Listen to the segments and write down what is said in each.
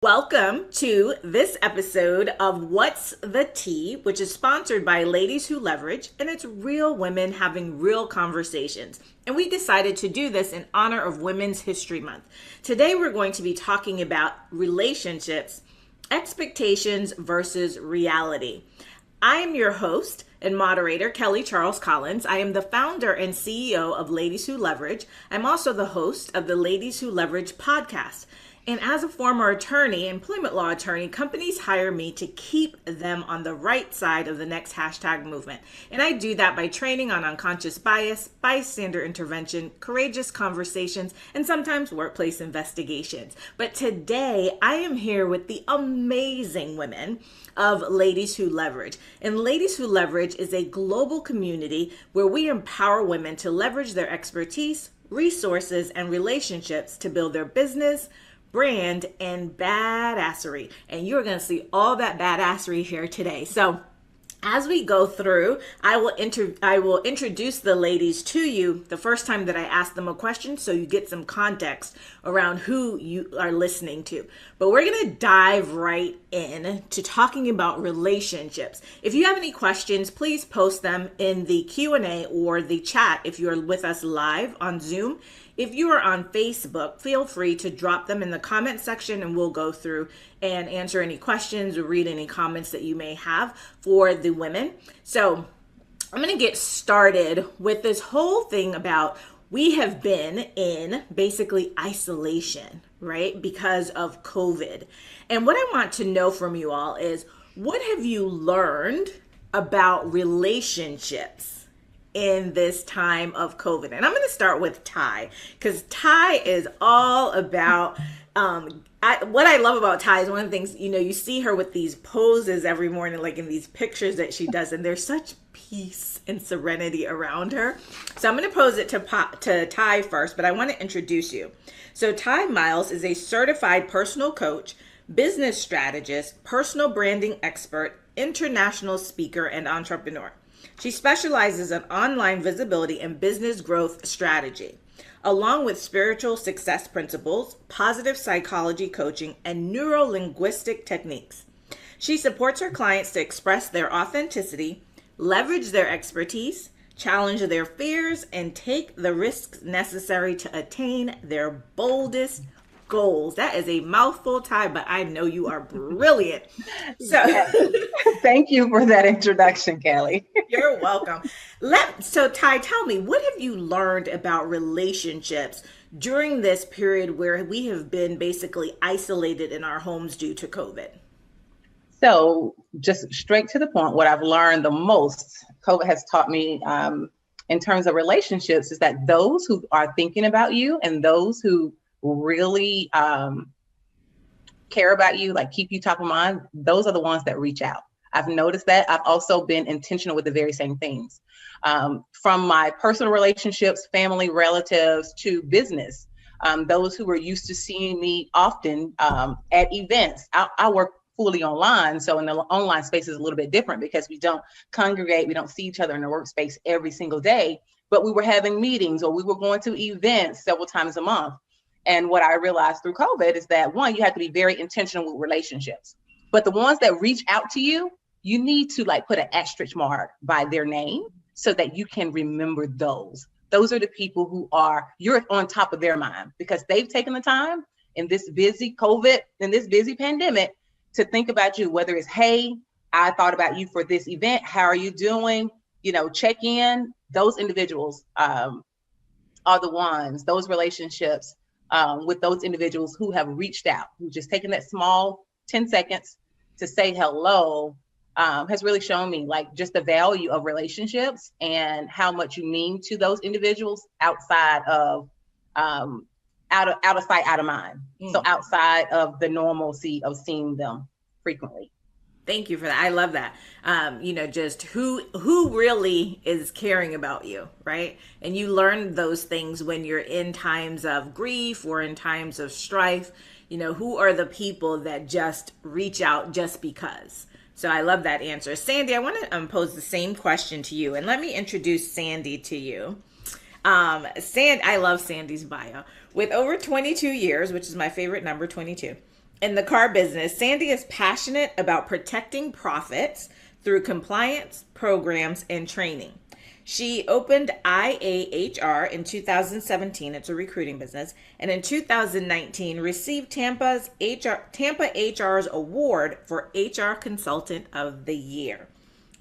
Welcome to this episode of What's the Tea, which is sponsored by Ladies Who Leverage, and it's real women having real conversations. And we decided to do this in honor of Women's History Month. Today we're going to be talking about relationships, expectations versus reality. I am your host and moderator, Kelly Charles Collins. I am the founder and CEO of Ladies Who Leverage. I'm also the host of the Ladies Who Leverage podcast. And as a former attorney, employment law attorney, companies hire me to keep them on the right side of the next hashtag movement. And I do that by training on unconscious bias, bystander intervention, courageous conversations, and sometimes workplace investigations. But today I am here with the amazing women of Ladies Who Leverage. And Ladies Who Leverage is a global community where we empower women to leverage their expertise, resources, and relationships to build their business, brand, and badassery. And you're going to see all that badassery here today. So as we go through, I will introduce the ladies to you the first time that I ask them a question, so you get some context around who you are listening to. But we're going to dive right in to talking about relationships. If you have any questions, please post them in the Q&A or the chat if you're with us live on Zoom. If you are on Facebook, feel free to drop them in the comment section and we'll go through and answer any questions or read any comments that you may have for the women. So I'm going to get started with this whole thing about we have been in basically isolation, right? Because of COVID. And what I want to know from you all is, what have you learned about relationships in this time of COVID? And I'm going to start with Ty, because Ty is all about, what I love about Ty is one of the things, you see her with these poses every morning, like in these pictures that she does, and there's such peace and serenity around her. So I'm going to pose it to Ty first, but I want to introduce you. So Ty Miles is a certified personal coach, business strategist, personal branding expert, international speaker, and entrepreneur. She specializes in online visibility and business growth strategy, along with spiritual success principles, positive psychology coaching, and neuro-linguistic techniques. She supports her clients to express their authenticity, leverage their expertise, challenge their fears, and take the risks necessary to attain their boldest goals. That is a mouthful, Ty, but I know you are brilliant. So thank you for that introduction, Kelly. You're welcome. So Ty, tell me, what have you learned about relationships during this period where we have been basically isolated in our homes due to COVID? So just straight to the point, what I've learned the most, COVID has taught me in terms of relationships, is that those who are thinking about you and those who really care about you, like keep you top of mind, those are the ones that reach out. I've noticed that. I've also been intentional with the very same things. From my personal relationships, family, relatives, to business. Those who were used to seeing me often at events. I work fully online, so in the online space is a little bit different because we don't congregate, we don't see each other in the workspace every single day, but we were having meetings or we were going to events several times a month. And what I realized through COVID is that, one, you have to be very intentional with relationships. But the ones that reach out to you, you need to put an asterisk mark by their name so that you can remember those. Those are the people who you're on top of their mind because they've taken the time in this busy COVID, in this busy pandemic, to think about you, whether it's, hey, I thought about you for this event. How are you doing? Check in. Those individuals are the ones, those relationships with those individuals who have reached out, who just taken that small 10 seconds to say hello, has really shown me just the value of relationships and how much you mean to those individuals outside of out of sight, out of mind. So outside of the normalcy of seeing them frequently. Thank you for that. I love that. Just who really is caring about you, right? And you learn those things when you're in times of grief or in times of strife. Who are the people that just reach out just because? So I love that answer. Sandy, I want to pose the same question to you, and let me introduce Sandy to you. I love Sandy's bio. With over 22 years, which is my favorite number, 22, In the car business, Sandy is passionate about protecting profits through compliance, programs, and training. She opened IAHR in 2017. It's a recruiting business. And in 2019, received Tampa HR's award for HR Consultant of the Year.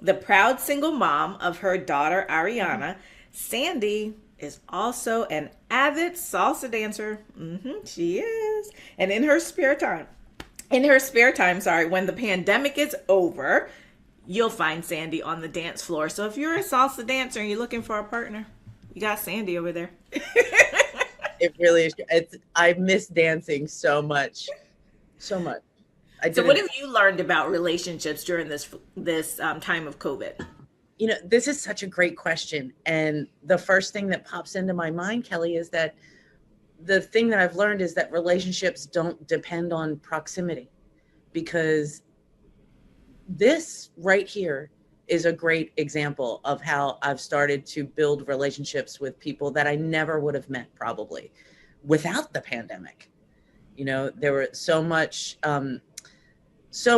The proud single mom of her daughter, Ariana, Sandy is also an avid salsa dancer. She is. And in her spare time, when the pandemic is over, you'll find Sandy on the dance floor. So if you're a salsa dancer and you're looking for a partner, you got Sandy over there. It really is. I miss dancing so much, so much. So what have you learned about relationships during this time of COVID? This is such a great question. And the first thing that pops into my mind, Kelly, is that the thing that I've learned is that relationships don't depend on proximity, because this right here is a great example of how I've started to build relationships with people that I never would have met probably without the pandemic. There were so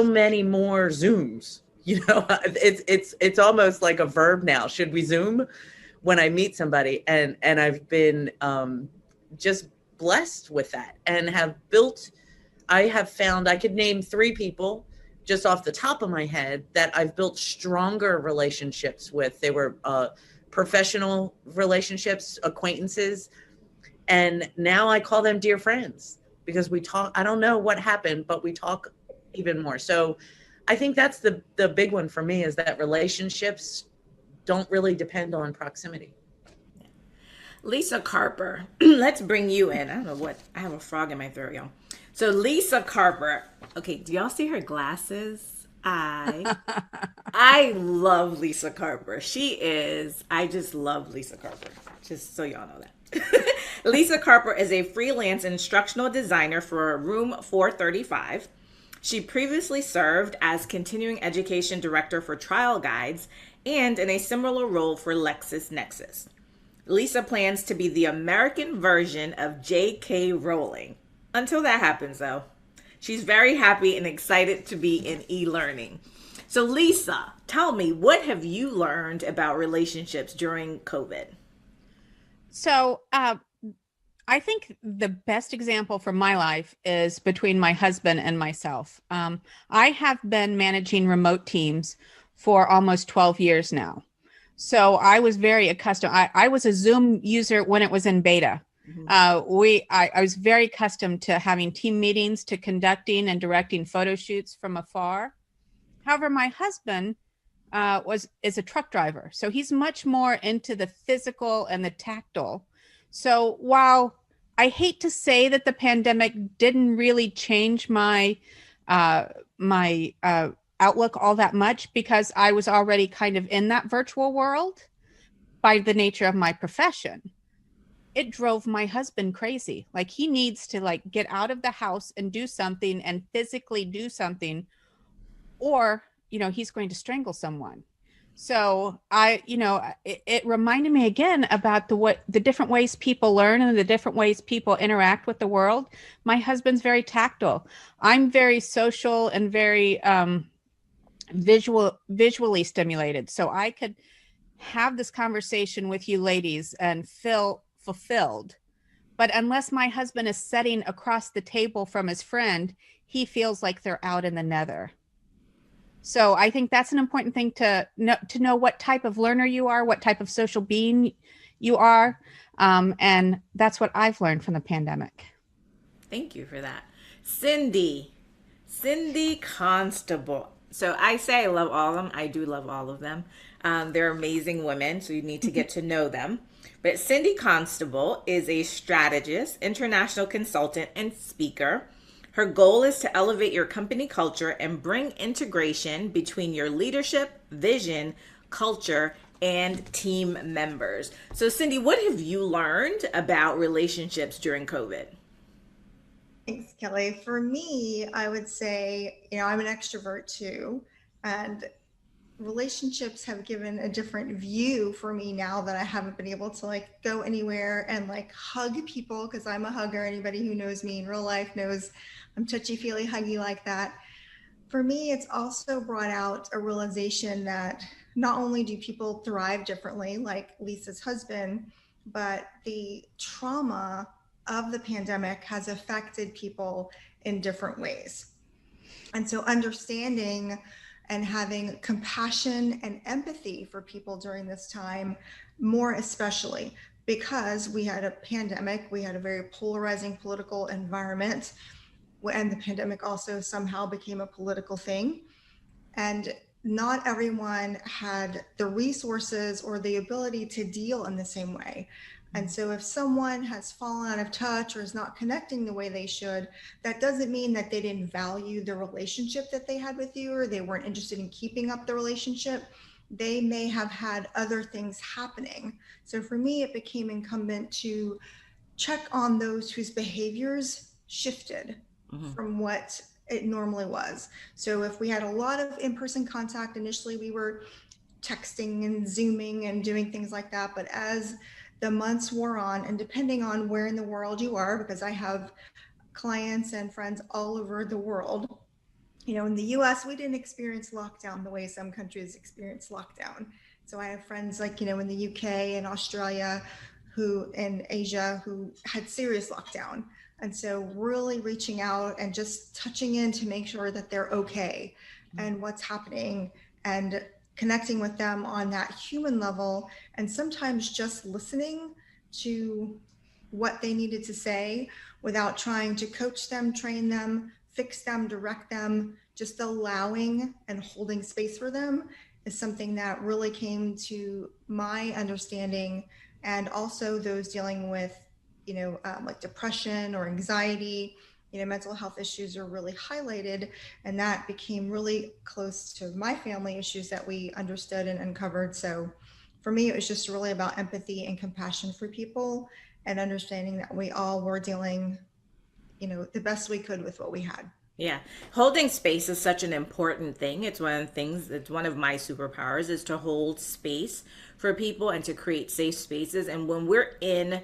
many more Zooms. It's almost like a verb now. Should we Zoom when I meet somebody? And I've been just blessed with that, and I have found I could name 3 people just off the top of my head that I've built stronger relationships with. They were professional relationships, acquaintances, and now I call them dear friends because we talk. I don't know what happened, but we talk even more. So I think that's the big one for me, is that relationships don't really depend on proximity. Lisa Carper, let's bring you in. I don't know what, I have a frog in my throat, y'all. So Lisa Carper, okay, do y'all see her glasses? I love Lisa Carper. I just love Lisa Carper, just so y'all know that. Lisa Carper is a freelance instructional designer for Room 435. She previously served as continuing education director for Trial Guides and in a similar role for LexisNexis. Lisa plans to be the American version of J.K. Rowling. Until that happens, though. She's very happy and excited to be in e-learning. So, Lisa, tell me, what have you learned about relationships during COVID? So, I think the best example from my life is between my husband and myself. I have been managing remote teams for almost 12 years now. So I was very accustomed. I was a Zoom user when it was in beta. Mm-hmm. I was very accustomed to having team meetings, to conducting and directing photo shoots from afar. However, my husband is a truck driver, so he's much more into the physical and the tactile. So while I hate to say that the pandemic didn't really change my outlook all that much, because I was already kind of in that virtual world by the nature of my profession, it drove my husband crazy. Like, he needs to get out of the house and do something and physically do something, or, he's going to strangle someone. So it reminded me again about the different ways people learn and the different ways people interact with the world. My husband's very tactile. I'm very social and very, visually stimulated, so I could have this conversation with you ladies and feel fulfilled. But unless my husband is sitting across the table from his friend, he feels like they're out in the nether. So I think that's an important thing to know what type of learner you are, what type of social being you are, and that's what I've learned from the pandemic. Thank you for that. Cindy Constable. So I say I love all of them. I do love all of them. They're amazing women, so you need to get to know them. But Cindy Constable is a strategist, international consultant, and speaker. Her goal is to elevate your company culture and bring integration between your leadership, vision, culture, and team members. So Cindy, what have you learned about relationships during COVID? Thanks, Kelly. For me, I would say, I'm an extrovert too. And relationships have given a different view for me now that I haven't been able to like go anywhere and like hug people, because I'm a hugger. Anybody who knows me in real life knows I'm touchy-feely, huggy like that. For me, it's also brought out a realization that not only do people thrive differently, like Lisa's husband, but the trauma of the pandemic has affected people in different ways. And so understanding and having compassion and empathy for people during this time, more especially because we had a pandemic, we had a very polarizing political environment, and the pandemic also somehow became a political thing. And not everyone had the resources or the ability to deal in the same way. And so if someone has fallen out of touch or is not connecting the way they should, that doesn't mean that they didn't value the relationship that they had with you, or they weren't interested in keeping up the relationship. They may have had other things happening. So for me, it became incumbent to check on those whose behaviors shifted from what it normally was. So if we had a lot of in-person contact, initially we were texting and Zooming and doing things like that. But as the months wore on, and depending on where in the world you are, because I have clients and friends all over the world, you know, in the US, we didn't experience lockdown the way some countries experience lockdown. So I have friends like, you know, in the UK and Australia, who in Asia, who had serious lockdown. And so really reaching out and just touching in to make sure that they're okay and what's happening, and connecting with them on that human level, and sometimes just listening to what they needed to say without trying to coach them, train them, fix them, direct them. Just allowing and holding space for them is something that really came to my understanding. And also those dealing with, you know, like depression or anxiety, you know, mental health issues are really highlighted. And that became really close to my family issues that we understood and uncovered. So for me, it was just really about empathy and compassion for people, and understanding that we all were dealing, you know, the best we could with what we had. Yeah. Holding space is such an important thing. It's one of the things, it's one of my superpowers, is to hold space for people and to create safe spaces. And when we're in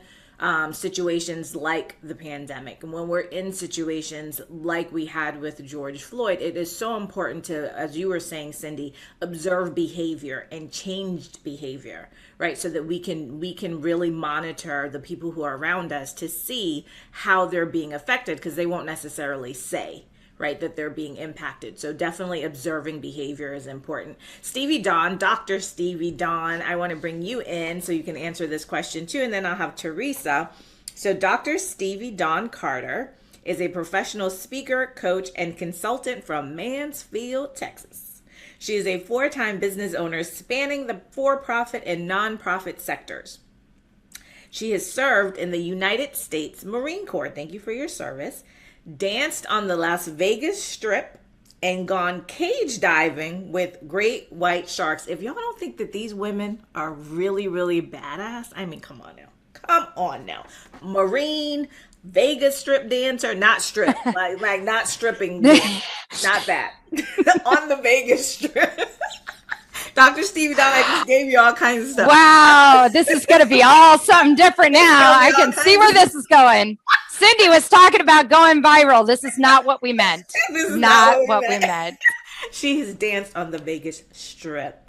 situations like the pandemic, and when we're in situations like we had with George Floyd, it is so important to, as you were saying, Cindy, observe behavior and changed behavior, right? So that we can really monitor the people who are around us to see how they're being affected, because they won't necessarily say, right, that they're being impacted. So definitely observing behavior is important. Stevie Dawn, Dr. Stevie Dawn, I want to bring you in so you can answer this question too, and then I'll have Teresa. So Dr. Stevie Dawn Carter is a professional speaker, coach, and consultant from Mansfield, Texas. She is a 4-time business owner spanning the for-profit and nonprofit sectors. She has served in the United States Marine Corps. Thank you for your service. Danced on the Las Vegas Strip, and gone cage diving with great white sharks. If y'all don't think that these women are really, really badass, I mean, come on now. Come on now. Marine, Vegas Strip dancer, not strip, like not stripping, not that. On the Vegas Strip. Dr. Stevie Dawn, I just gave you all kinds of stuff. Wow, this is going to be all something different now. I can see where this is going. Cindy was talking about going viral. This is not what we meant. This is not what we meant. She has danced on the Vegas Strip.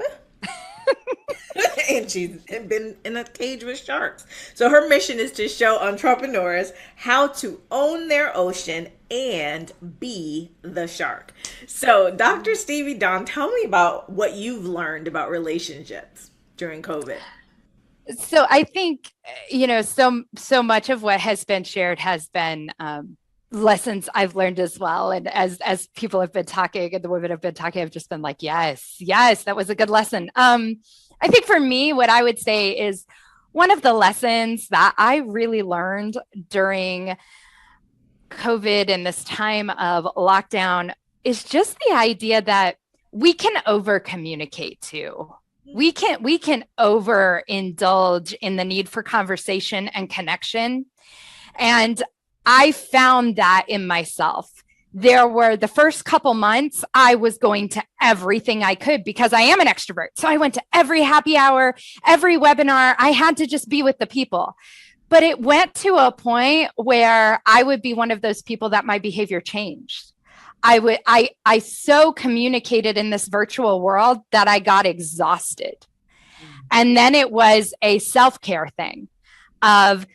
And she's been in a cage with sharks. So her mission is to show entrepreneurs how to own their ocean and be the shark. So Dr. Stevie Dawn, tell me about what you've learned about relationships during COVID. So I think, you know, so much of what has been shared has been lessons I've learned as well. And as people have been talking and the women have been talking, I've just been like, yes, that was a good lesson. I think for me, what I would say is one of the lessons that I really learned during COVID and this time of lockdown is just the idea that we can over communicate too. We can overindulge in the need for conversation and connection. And I found that in myself, there were the first couple months, I was going to everything I could because I am an extrovert. So I went to every happy hour, every webinar. I had to just be with the people. But it went to a point where I would be one of those people that my behavior changed. I so communicated in this virtual world that I got exhausted. And then it was a self-care thing of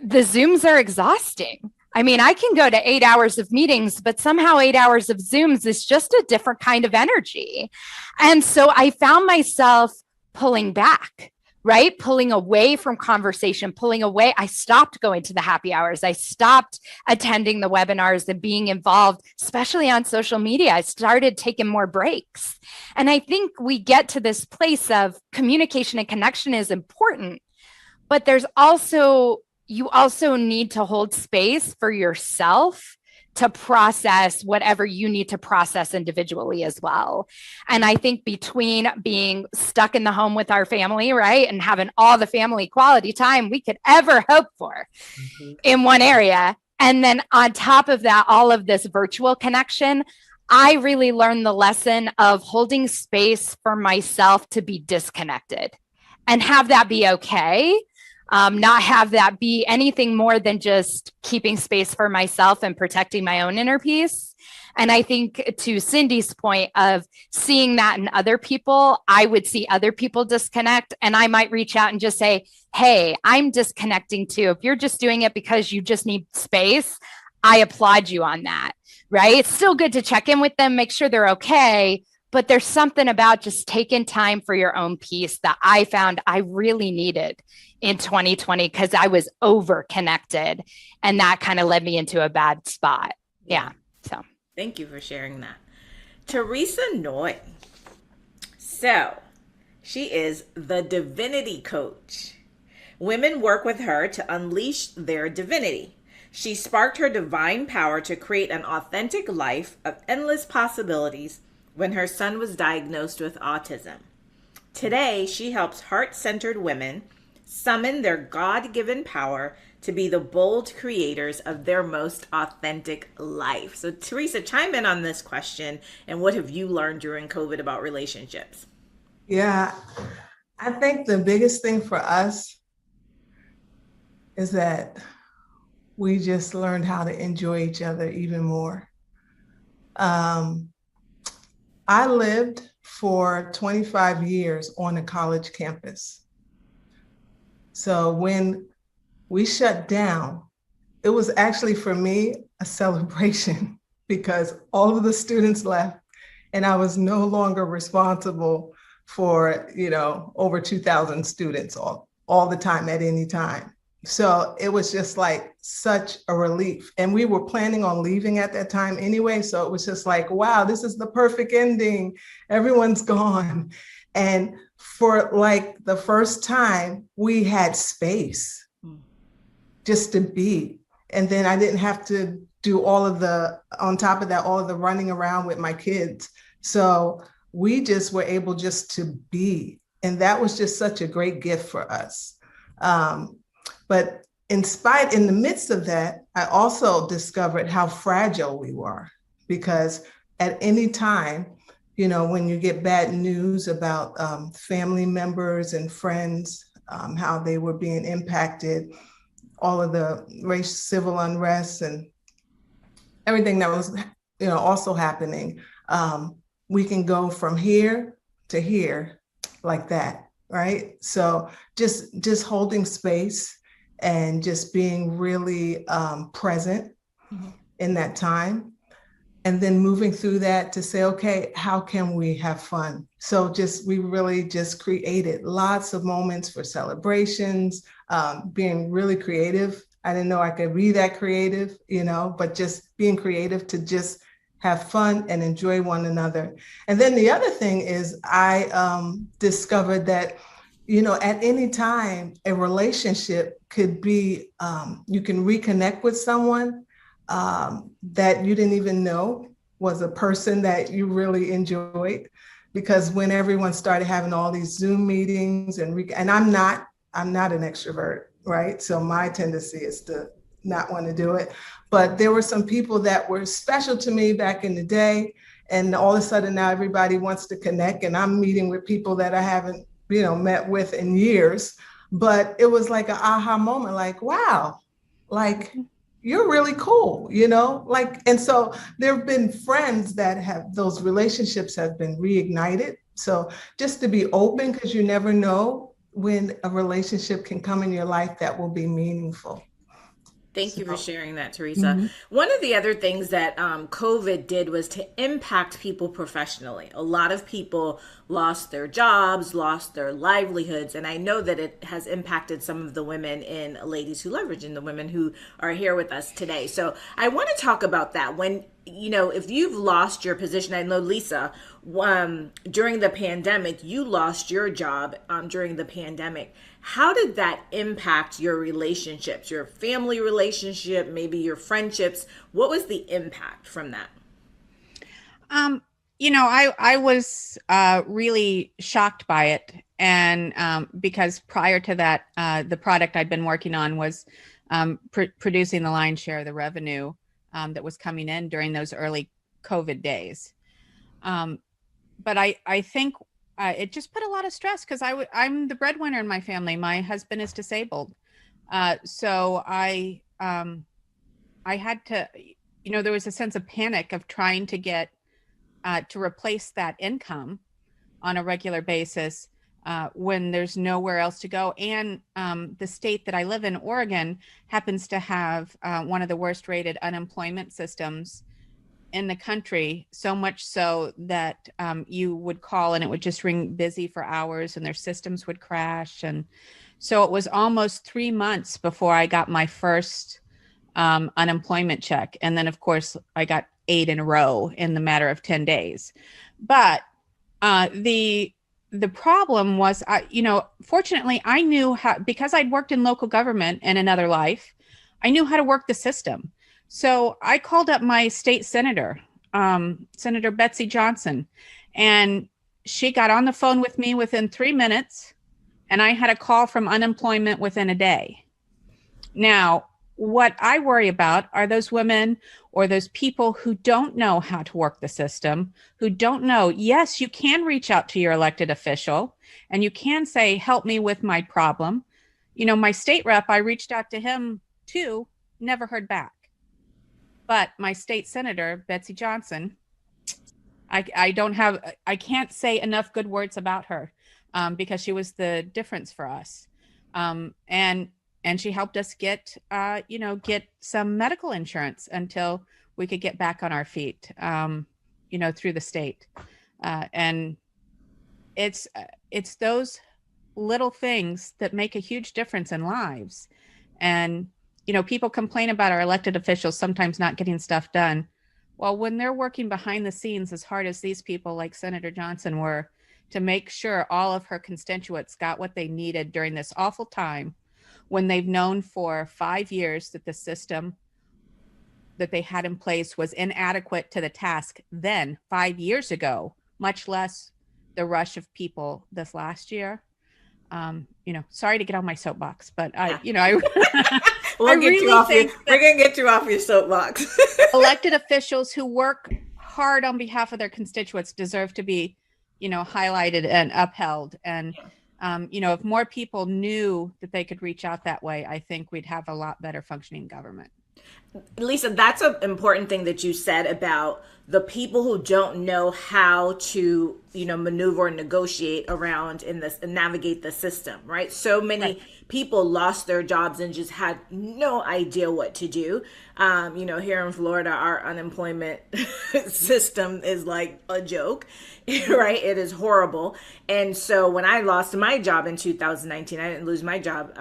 the Zooms are exhausting. I mean, I can go to 8 hours of meetings, but somehow 8 hours of Zooms is just a different kind of energy. And so I found myself pulling back, right? Pulling away from conversation, pulling away. I stopped going to the happy hours. I stopped attending the webinars and being involved, especially on social media. I started taking more breaks. And I think we get to this place of communication and connection is important, but you also need to hold space for yourself to process whatever you need to process individually as well. And I think between being stuck in the home with our family, right, and having all the family quality time we could ever hope for in one area, and then on top of that, all of this virtual connection, I really learned the lesson of holding space for myself to be disconnected and have that be okay. Not have that be anything more than just keeping space for myself and protecting my own inner peace. And I think to Cindy's point of seeing that in other people, I would see other people disconnect and I might reach out and just say, hey, I'm disconnecting too. If you're just doing it because you just need space, I applaud you on that, right? It's still good to check in with them, make sure they're okay. But there's something about just taking time for your own peace that I found I really needed in 2020 because I was over connected and that kind of led me into a bad spot. Yeah. So thank you for sharing that. Teresa Noy. So she is the divinity coach. Women work with her to unleash their divinity. She sparked her divine power to create an authentic life of endless possibilities when her son was diagnosed with autism. Today, she helps heart-centered women summon their God-given power to be the bold creators of their most authentic life. So Teresa, chime in on this question and what have you learned during COVID about relationships? Yeah, I think the biggest thing for us is that we just learned how to enjoy each other even more. I lived for 25 years on a college campus. So when we shut down, it was actually for me a celebration because all of the students left and I was no longer responsible for, over 2,000 students all the time at any time. So it was just like such a relief. And we were planning on leaving at that time anyway. So it was just like, wow, this is the perfect ending. Everyone's gone. And for like the first time, we had space just to be. And then I didn't have to do on top of that, all of the running around with my kids. So we just were able just to be. And that was just such a great gift for us. But in the midst of that, I also discovered how fragile we were because at any time, when you get bad news about family members and friends, how they were being impacted, all of the civil unrest and everything that was, also happening, we can go from here to here like that, right? So just holding space and just being really present in that time. And then moving through that to say, okay, how can we have fun? So we really just created lots of moments for celebrations, being really creative. I didn't know I could be that creative, but just being creative to just have fun and enjoy one another. And then the other thing is I discovered that at any time, a relationship could be, you can reconnect with someone that you didn't even know was a person that you really enjoyed. Because when everyone started having all these Zoom meetings and I'm not an extrovert, right? So my tendency is to not want to do it. But there were some people that were special to me back in the day. And all of a sudden now everybody wants to connect, and I'm meeting with people that I haven't, met with in years. But it was like an aha moment, like, wow, like you're really cool, and so there have been friends that have, those relationships have been reignited. So just to be open, because you never know when a relationship can come in your life that will be meaningful. Thank you for sharing that, Teresa. One of the other things that COVID did was to impact people professionally. A lot of people lost their jobs, lost their livelihoods, and I know that it has impacted some of the women in Ladies Who Leverage and the women who are here with us today. So I want to talk about that. When, if you've lost your position, I know Lisa, during the pandemic, you lost your job during the pandemic. How did that impact your relationships, your family relationship, maybe your friendships? What was the impact from that? I was really shocked by it. And because prior to that, the product I'd been working on was producing the lion's share of the revenue that was coming in during those early COVID days. But I think it just put a lot of stress because I'm the breadwinner in my family. My husband is disabled. So I had to, there was a sense of panic of trying to get to replace that income on a regular basis when there's nowhere else to go. And the state that I live in, Oregon, happens to have one of the worst rated unemployment systems in the country, so much so that you would call and it would just ring busy for hours and their systems would crash. And so it was almost 3 months before I got my first unemployment check. And then, of course, I got 8 in a row in the matter of 10 days. But the problem was, fortunately, I knew how, because I'd worked in local government in another life, I knew how to work the system. So I called up my state senator, Senator Betsy Johnson, and she got on the phone with me within 3 minutes, and I had a call from unemployment within a day. Now, what I worry about are those women or those people who don't know how to work the system, who don't know, yes, you can reach out to your elected official and you can say, help me with my problem. My state rep, I reached out to him too, never heard back. But my state senator, Betsy Johnson, I can't say enough good words about her because she was the difference for us. And she helped us get some medical insurance until we could get back on our feet, through the state. And it's those little things that make a huge difference in lives. And people complain about our elected officials sometimes not getting stuff done. Well, when they're working behind the scenes as hard as these people like Senator Johnson were to make sure all of her constituents got what they needed during this awful time, when they've known for 5 years that the system that they had in place was inadequate to the task then 5 years ago, much less the rush of people this last year. Sorry to get on my soapbox, but we're gonna get you off your soapbox. Elected officials who work hard on behalf of their constituents deserve to be, highlighted and upheld. And if more people knew that they could reach out that way, I think we'd have a lot better functioning government. Lisa, that's an important thing that you said about the people who don't know how to, maneuver and negotiate around in this and navigate the system, right? So many people lost their jobs and just had no idea what to do. Here in Florida, our unemployment system is like a joke, right? It is horrible. And so when I lost my job in 2019, I didn't lose my job,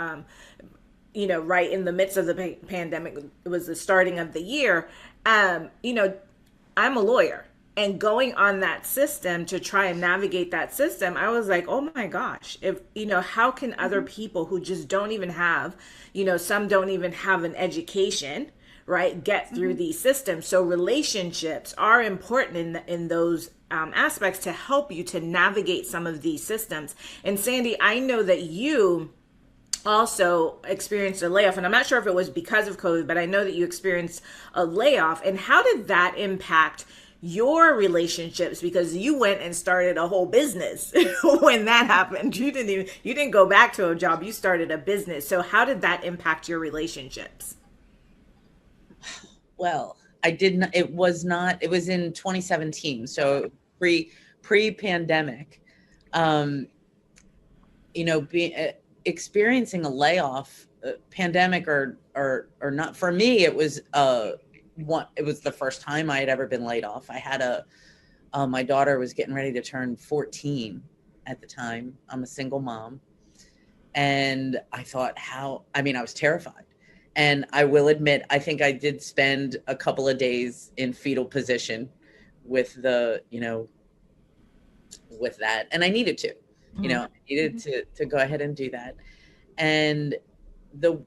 right in the midst of the pandemic. It was the starting of the year. I'm a lawyer, and going on that system to try and navigate that system, I was like, oh my gosh, how can other people who just don't even have, some don't even have an education, right, get through these systems? So relationships are important in those aspects to help you to navigate some of these systems. And Sandy, I know that you also experienced a layoff, and I'm not sure if it was because of COVID, but I know that you experienced a layoff. And how did that impact your relationships? Because you went and started a whole business when that happened. You didn't go back to a job, you started a business. So how did that impact your relationships? Well, I didn't, it was not, it was in 2017. So pre-pandemic, you know, experiencing a layoff, pandemic or not, for me, it was, it was the first time I had ever been laid off. I had my daughter was getting ready to turn 14 at the time. I'm a single mom. And I thought, I was terrified. And I will admit, I think I did spend a couple of days in fetal position with with that. And I needed to, I needed to go ahead and do that. And the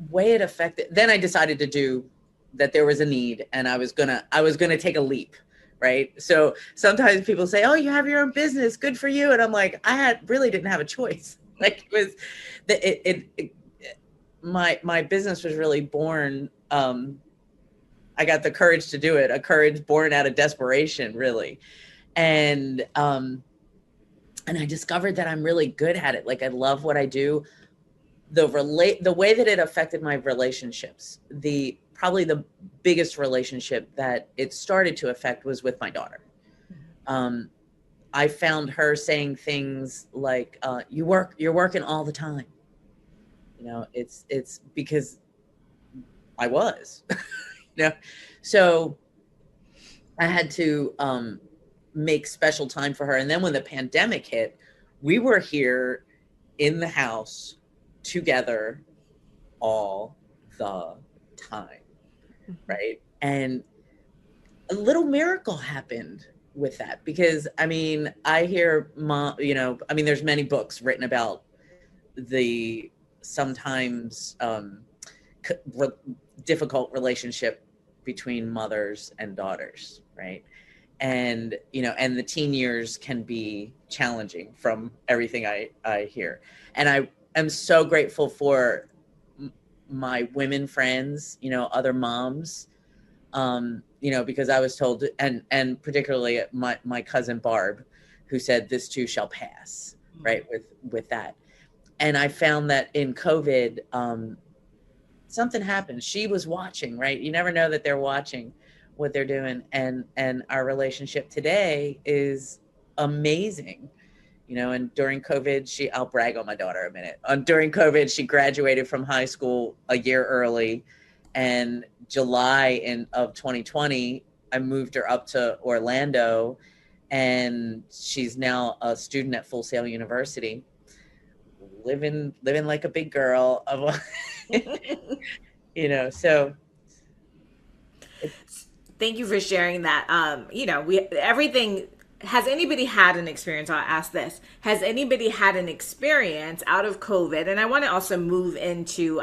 way it affected, then I decided to do that, there was a need, and I was gonna take a leap. Right. So sometimes people say, oh, you have your own business. Good for you. And I'm like, really didn't have a choice. Like, it was, my business was really born. I got the courage to do it, a courage born out of desperation, really. And I discovered that I'm really good at it. Like, I love what I do. The way that it affected my relationships, probably the biggest relationship that it started to affect was with my daughter. I found her saying things like, you're working all the time. It's because I was, so I had to make special time for her. And then when the pandemic hit, we were here in the house together all the time. Right. And a little miracle happened with that, because I hear there's many books written about the sometimes difficult relationship between mothers and daughters. Right. And, and the teen years can be challenging from everything I hear. And I am so grateful for my women friends, other moms, because I was told, and particularly my cousin Barb, who said, this too shall pass, right, with that. And I found that in COVID, something happened. She was watching, right? You never know that they're watching what they're doing. And our relationship today is amazing. And during COVID, I'll brag on my daughter a minute. During COVID, she graduated from high school a year early. And July of 2020, I moved her up to Orlando, and she's now a student at Full Sail University, living like a big girl. So. Thank you for sharing that. Has anybody had an experience? I'll ask this. Has anybody had an experience out of COVID? And I want to also move into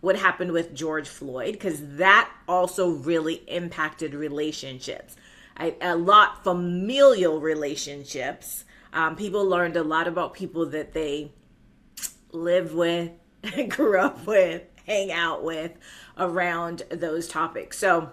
what happened with George Floyd, because that also really impacted relationships. A lot, familial relationships. People learned a lot about people that they lived with, grew up with, hang out with around those topics. So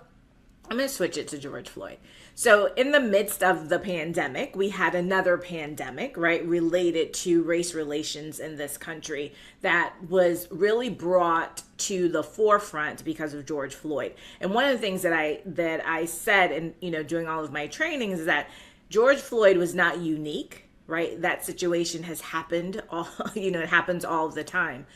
I'm going to switch it to George Floyd. So in the midst of the pandemic, we had another pandemic, right, related to race relations in this country that was really brought to the forefront because of George Floyd. And one of the things that I said in, doing all of my trainings is that George Floyd was not unique, right? That situation has happened it happens all the time.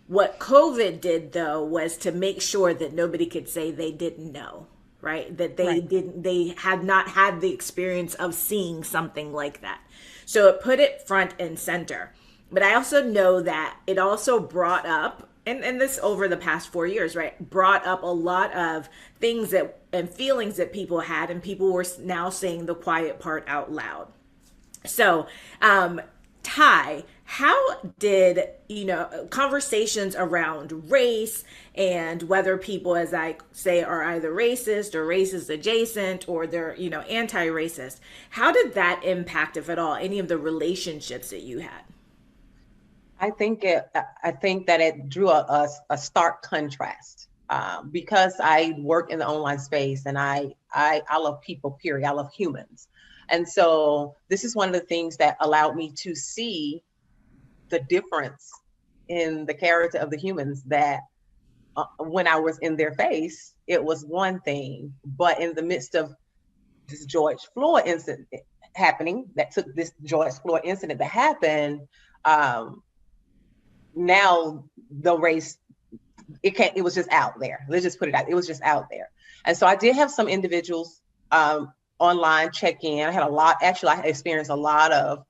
What COVID did, though, was to make sure that nobody could say they didn't know. Right? That they had not had the experience of seeing something like that. So it put it front and center. But I also know that it also brought up, and this over the past 4 years, right, brought up a lot of things and feelings that people had, and people were now saying the quiet part out loud. So, Ty, how did, conversations around race and whether people, as I say, are either racist or racist adjacent or they're, anti-racist, how did that impact, if at all, any of the relationships that you had? I think that it drew a stark contrast, because I work in the online space, and I love people, period. I love humans. And so this is one of the things that allowed me to see the difference in the character of the humans, that when I was in their face, it was one thing, but in the midst of this George Floyd incident happening, that took this George Floyd incident that happened, um, now the race, it was just out there. Let's just put it out. It was just out there. And so I did have some individuals online check in. I had a lot, actually, I experienced a lot of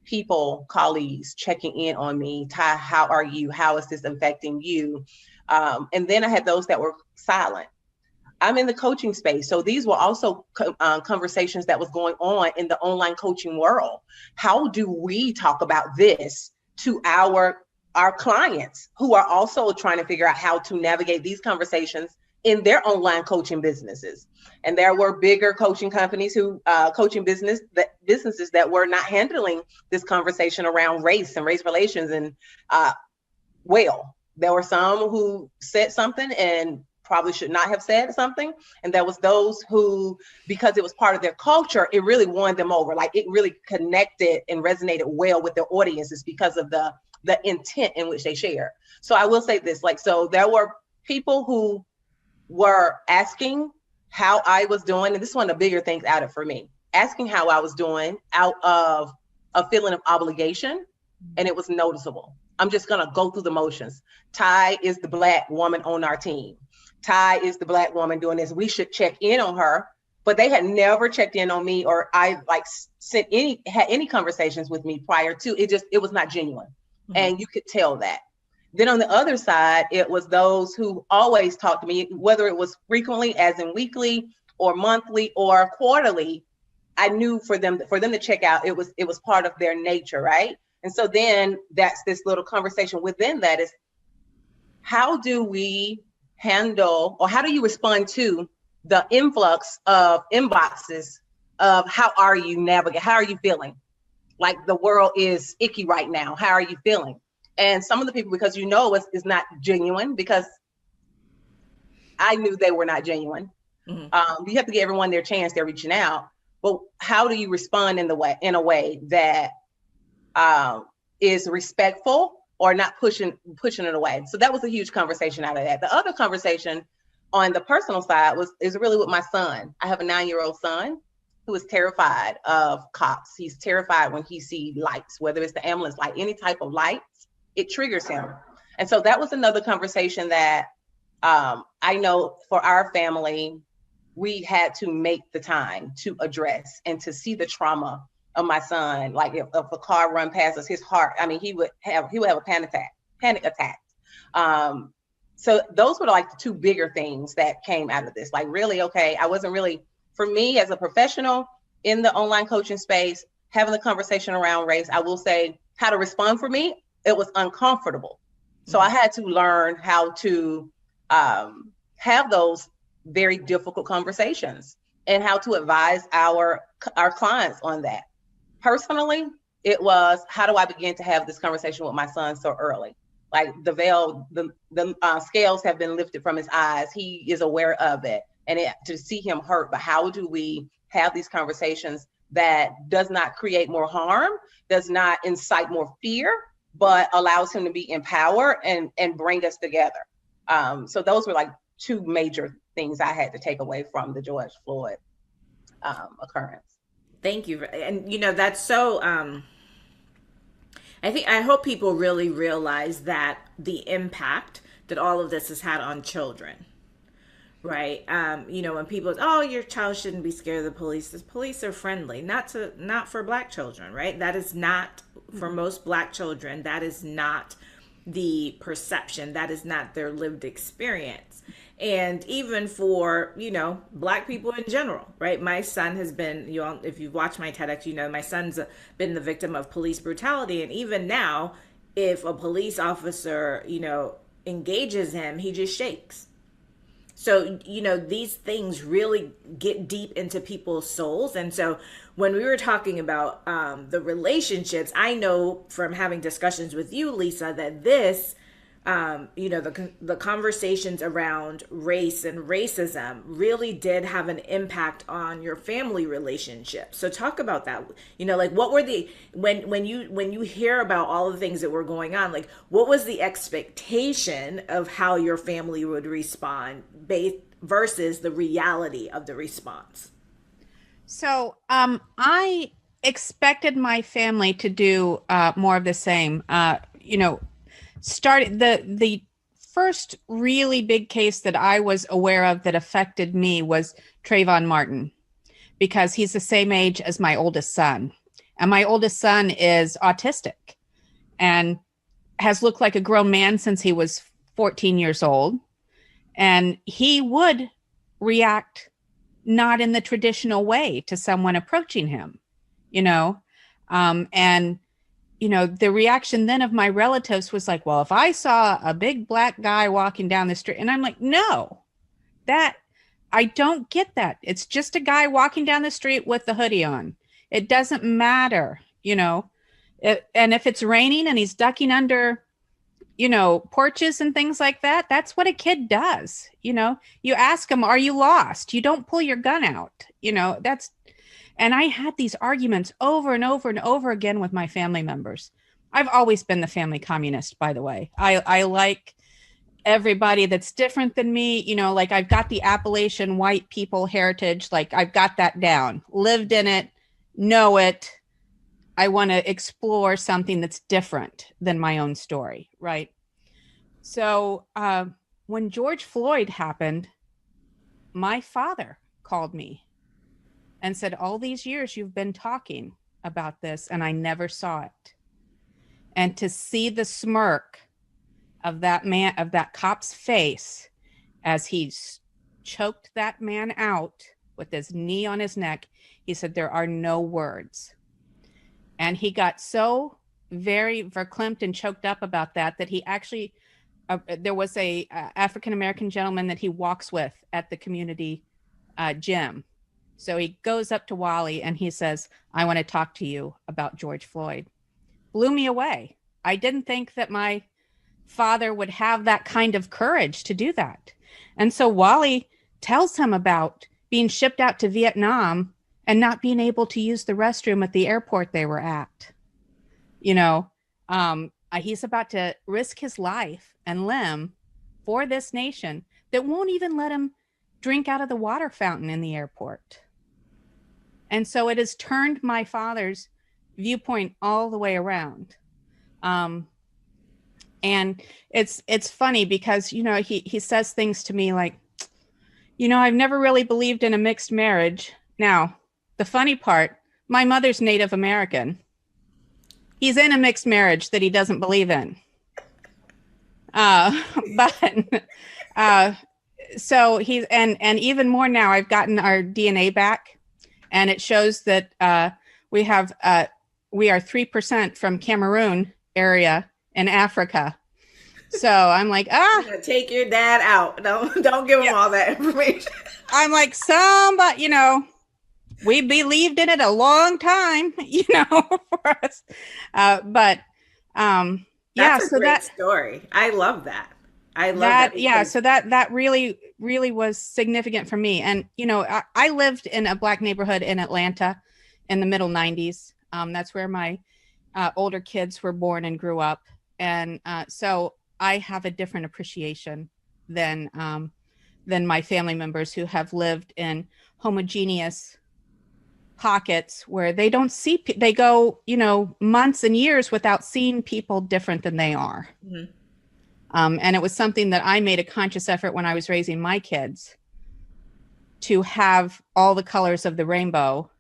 people, colleagues checking in on me. Ty, how are you? How is this affecting you? And then I had those that were silent. I'm in the coaching space. So these were also conversations that was going on in the online coaching world. How do we talk about this to our clients who are also trying to figure out how to navigate these conversations in their online coaching businesses? And there were bigger coaching companies who coaching businesses that were not handling this conversation around race and race relations. And well, there were some who said something and probably should not have said something. And there was those who, because it was part of their culture, it really won them over. Like, it really connected and resonated well with their audiences because of the intent in which they share. So I will say this, like, so there were people who were asking how I was doing. And this is one of the bigger things out of for me, asking how I was doing out of a feeling of obligation. And it was noticeable. I'm just going to go through the motions. Ty is the Black woman on our team. Ty is the Black woman doing this. We should check in on her. But they had never checked in on me, or I had any conversations with me prior to it. It was not genuine. Mm-hmm. And you could tell that. Then on the other side, it was those who always talked to me, whether it was frequently, as in weekly or monthly or quarterly. I knew for them to check out, it was part of their nature, right? And so then that's this little conversation within that is, how do we handle, or how do you respond to the influx of inboxes of how are you navigate? How are you feeling? Like, the world is icky right now. How are you feeling? And some of the people, because it's not genuine, because I knew they were not genuine. Mm-hmm. You have to give everyone their chance. They're reaching out, but how do you respond in a way that is respectful, or not pushing it away? So that was a huge conversation out of that. The other conversation on the personal side is really with my son. I have a 9-year-old son who is terrified of cops. He's terrified when he sees lights, whether it's the ambulance light, any type of lights, it triggers him. And so that was another conversation that I know for our family, we had to make the time to address and to see the trauma of my son. Like, if a car run past us, his heart, I mean, he would have a panic attack. So those were like the two bigger things that came out of this. Like, really, okay, I wasn't really, for me as a professional in the online coaching space, having the conversation around race, I will say, how to respond for me, it was uncomfortable. So I had to learn how to have those very difficult conversations and how to advise our clients on that. Personally, it was, how do I begin to have this conversation with my son so early? Like, the veil, the scales have been lifted from his eyes. He is aware of it, and to see him hurt. But how do we have these conversations that does not create more harm, does not incite more fear, but allows him to be empowered and bring us together? So those were like two major things I had to take away from the George Floyd occurrence. Thank you. And that's so I hope people really realize that the impact that all of this has had on children, right? When people, oh, your child shouldn't be scared of the police. The police are friendly, not for Black children, right? That is not, for most Black children, that is not the perception. That is not their lived experience. And even for, Black people in general, right? My son has been, if you've watched my TEDx, my son's been the victim of police brutality. And even now, if a police officer, engages him, he just shakes. So, you know, these things really get deep into people's souls. And so when we were talking about the relationships, I know from having discussions with you, Lisa, that this, you know, the conversations around race and racism really did have an impact on your family relationship. So talk about that. You know, like what were the when you hear about all the things that were going on, like what was the expectation of how your family would respond based versus the reality of the response? So I expected my family to do more of the same. You know, started the first really big case that I was aware of that affected me was Trayvon Martin, because he's the same age as my oldest son. And my oldest son is autistic and has looked like a grown man since he was 14 years old. And he would react not in the traditional way to someone approaching him, you know? And you know, the reaction then of my relatives was like, well, if I saw a big black guy walking down the street, and I'm like, no, that I don't get that. It's just a guy walking down the street with the hoodie on. It doesn't matter, you know. And if it's raining and he's ducking under, you know, porches and things like that, that's what a kid does. You know, you ask him, are you lost? You don't pull your gun out, you know, and I had these arguments over and over and over again with my family members. I've always been the family communist, by the way. I like everybody that's different than me. You know, like I've got the Appalachian white people heritage. Like I've got that down, lived in it, know it. I want to explore something that's different than my own story, right? So when George Floyd happened, my father called me and said, all these years you've been talking about this and I never saw it. And to see the smirk of that man, of that cop's face as he choked that man out with his knee on his neck, he said, there are no words. And he got so very verklempt and choked up about that, that he actually, there was a African-American gentleman that he walks with at the community gym. So he goes up to Wally and he says, I want to talk to you about George Floyd. Blew me away. I didn't think that my father would have that kind of courage to do that. And so Wally tells him about being shipped out to Vietnam and not being able to use the restroom at the airport they were at. You know, he's about to risk his life and limb for this nation that won't even let him drink out of the water fountain in the airport. And so it has turned my father's viewpoint all the way around. And it's funny because, you know, he says things to me like, you know, I've never really believed in a mixed marriage. Now, the funny part, my mother's Native American. He's in a mixed marriage that he doesn't believe in. So he's, and even more now, I've gotten our DNA back. And it shows that we are 3% from Cameroon area in Africa. So I'm like, take your dad out. Don't give him all that information. I'm like, somebody, you know, we believed in it a long time, you know, for us. That's a great story. I love that. I love that. Yeah. So that really was significant for me. And, you know, I lived in a Black neighborhood in Atlanta in the middle 90s. That's where my older kids were born and grew up. And so I have a different appreciation than my family members who have lived in homogeneous pockets where they don't see, they go, you know, months and years without seeing people different than they are. Mm-hmm. And it was something that I made a conscious effort when I was raising my kids to have all the colors of the rainbow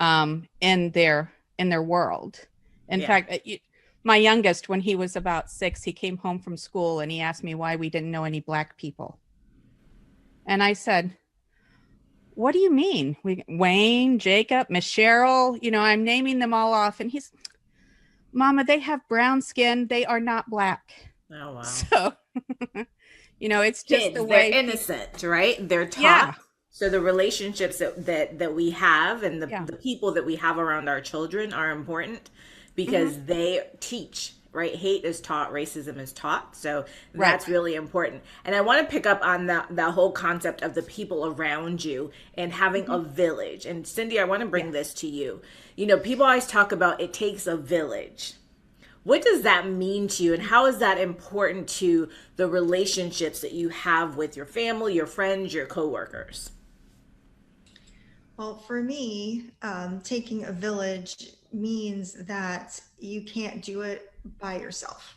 in their world. In fact, my youngest, when he was about 6, he came home from school and he asked me why we didn't know any Black people. And I said, what do you mean? Wayne, Jacob, Miss Cheryl, you know, I'm naming them all off. And he's, Mama, they have brown skin. They are not Black. Oh, wow. So, It's just the Kids, they're way innocent, right? They're yeah. taught. So the relationships that we have and Yeah. the people that we have around our children are important Mhm. because they teach, right? Hate is taught, racism is taught. So Right. that's really important. And I want to pick up on that whole concept of the people around you and having a village. And Cindy, I want to bring this to you. People always talk about it takes a village. What does that mean to you, and how is that important to the relationships that you have with your family, your friends, your coworkers? Well, for me, taking a village means that you can't do it by yourself.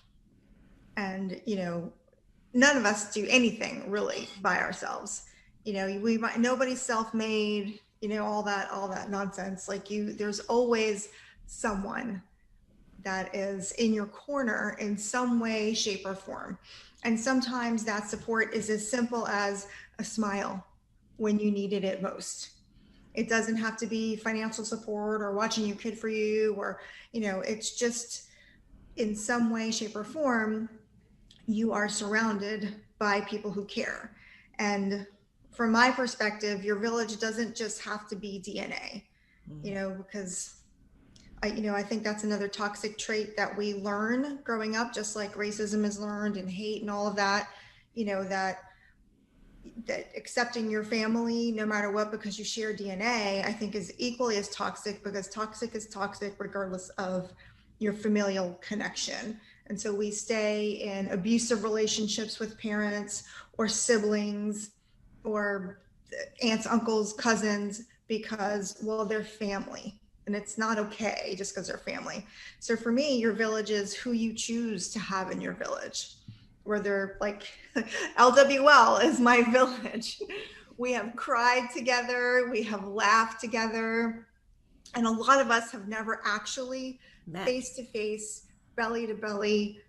And, none of us do anything really by ourselves. Nobody's self-made, all that nonsense. There's always someone that is in your corner in some way, shape, or form. And sometimes that support is as simple as a smile when you needed it most. It doesn't have to be financial support or watching your kid for you, or, it's just in some way, shape, or form, you are surrounded by people who care. And from my perspective, your village doesn't just have to be DNA, because I think that's another toxic trait that we learn growing up, just like racism is learned and hate and all of that, that accepting your family no matter what because you share DNA, I think is equally as toxic, because toxic is toxic regardless of your familial connection. And so we stay in abusive relationships with parents or siblings or aunts, uncles, cousins because, well, they're family. And it's not okay just because they're family. So for me, your village is who you choose to have in your village. Where they're like, LWL is my village. We have cried together, we have laughed together. And a lot of us have never actually face to face, belly to belly,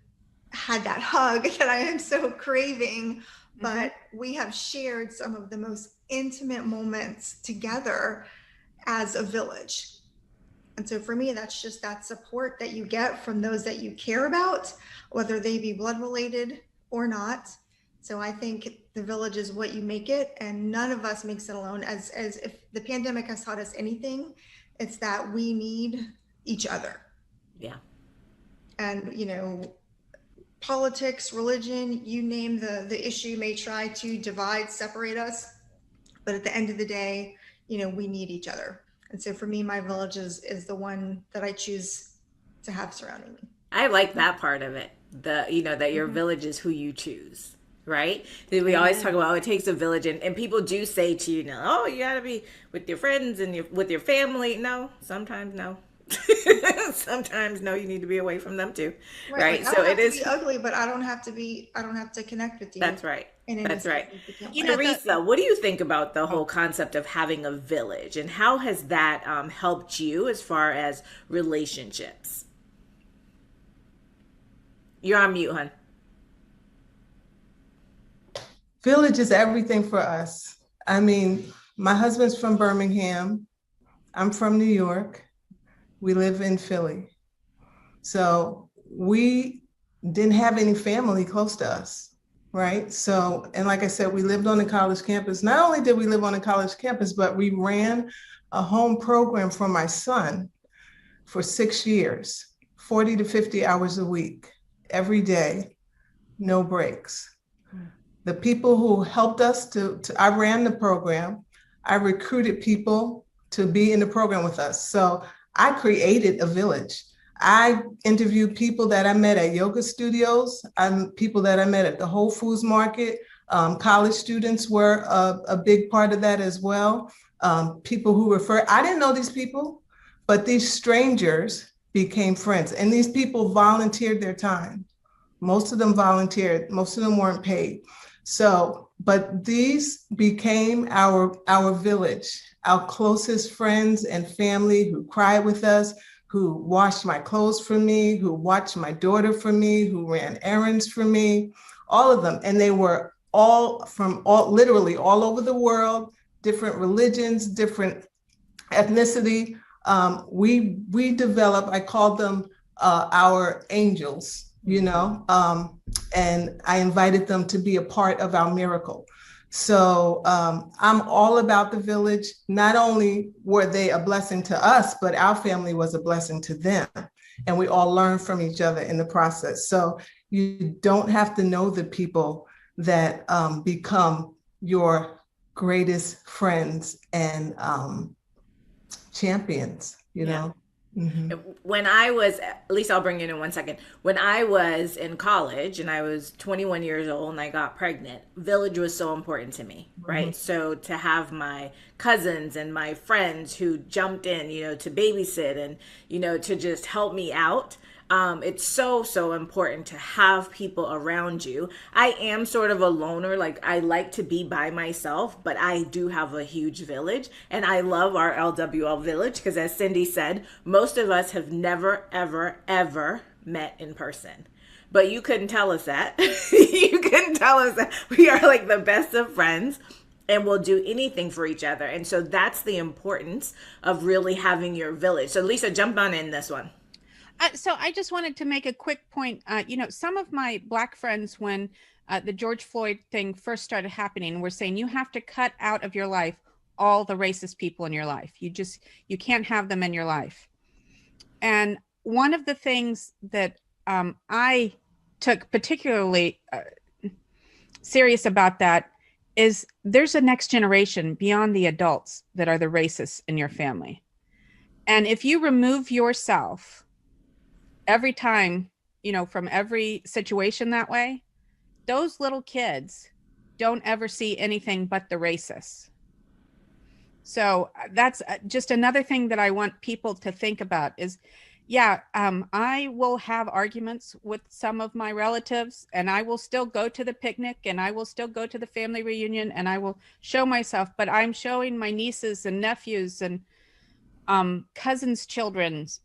had that hug that I am so craving. But we have shared some of the most intimate moments together as a village. And so for me, that's just that support that you get from those that you care about, whether they be blood related or not. So I think the village is what you make it, and none of us makes it alone. As if the pandemic has taught us anything, it's that we need each other. Yeah. And, politics, religion, you name the issue may try to divide, separate us. But at the end of the day, we need each other. And so for me, my village is the one that I choose to have surrounding me. I like that part of it. That your village is who you choose, right? We always talk about, it takes a village, and people do say to you, oh, you gotta be with your friends and with your family. No, sometimes no. Sometimes no, you need to be away from them too, right? Like, so it is be ugly, but I don't have to connect with you. That's right. That's right. You Teresa, what do you think about the whole concept of having a village, and how has that helped you as far as relationships? You're on mute, hon. Village is everything for us. I mean, my husband's from Birmingham. I'm from New York. We live in Philly. So we didn't have any family close to us, right? So, and like I said, we lived on the college campus. Not only did we live on the college campus, but we ran a home program for my son for 6 years, 40 to 50 hours a week, every day, no breaks. The people who helped us I ran the program. I recruited people to be in the program with us. So I created a village. I interviewed people that I met at yoga studios, people that I met at the Whole Foods market. College students were a big part of that as well. People who I didn't know these people, but these strangers became friends. And these people volunteered their time. Most of them volunteered, most of them weren't paid. So, but these became our village, our closest friends and family who cried with us, who washed my clothes for me, who watched my daughter for me, who ran errands for me, all of them. And they were literally all over the world, different religions, different ethnicity. We developed, I called them our angels, and I invited them to be a part of our miracle. So I'm all about the village. Not only were they a blessing to us, but our family was a blessing to them. And we all learned from each other in the process. So you don't have to know the people that become your greatest friends and champions, you know? Mm-hmm. When I was, at least I'll bring you in 1 second. When I was in college and I was 21 years old and I got pregnant, village was so important to me, right? Mm-hmm. So to have my cousins and my friends who jumped in, to babysit and, to just help me out. It's so important to have people around you. I am sort of a loner. Like, I like to be by myself, but I do have a huge village, and I love our LWL village because, as Cindy said, most of us have never, ever met in person. But you couldn't tell us that. You couldn't tell us that. We are like the best of friends. And we'll do anything for each other. And so that's the importance of really having your village. So Lisa, jump on in this one. So I just wanted to make a quick point. Some of my Black friends, when the George Floyd thing first started happening, were saying you have to cut out of your life all the racist people in your life. You can't have them in your life. And one of the things that I took particularly serious about that is there's a next generation beyond the adults that are the racists in your family. And if you remove yourself every time, from every situation that way, those little kids don't ever see anything but the racists. So that's just another thing that I want people to think about is, I will have arguments with some of my relatives, and I will still go to the picnic, and I will still go to the family reunion, and I will show myself, but I'm showing my nieces and nephews and cousins' children's,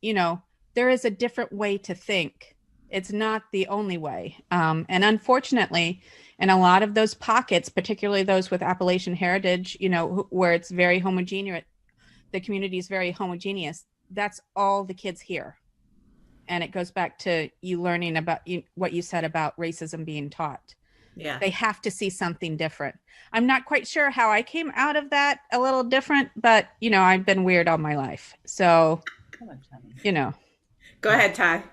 there is a different way to think. It's not the only way. And unfortunately, in a lot of those pockets, particularly those with Appalachian heritage, where it's very homogeneous, the community is very homogeneous, that's all the kids hear. And it goes back to you learning about what you said about racism being taught. Yeah. They have to see something different. I'm not quite sure how I came out of that a little different, but, I've been weird all my life. So, Go ahead, Ty.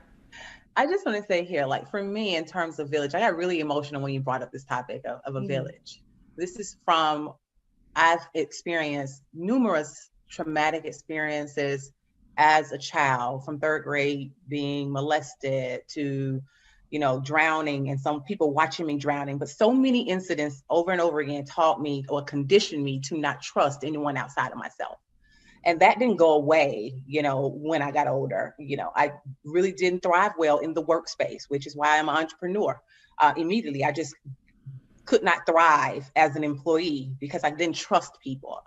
I just want to say here, like for me, in terms of village, I got really emotional when you brought up this topic of a village. This is I've experienced numerous traumatic experiences as a child, from third grade being molested to, drowning, and some people watching me drowning. But so many incidents over and over again taught me or conditioned me to not trust anyone outside of myself. And that didn't go away, when I got older. I really didn't thrive well in the workspace, which is why I'm an entrepreneur. Immediately, I just could not thrive as an employee because I didn't trust people.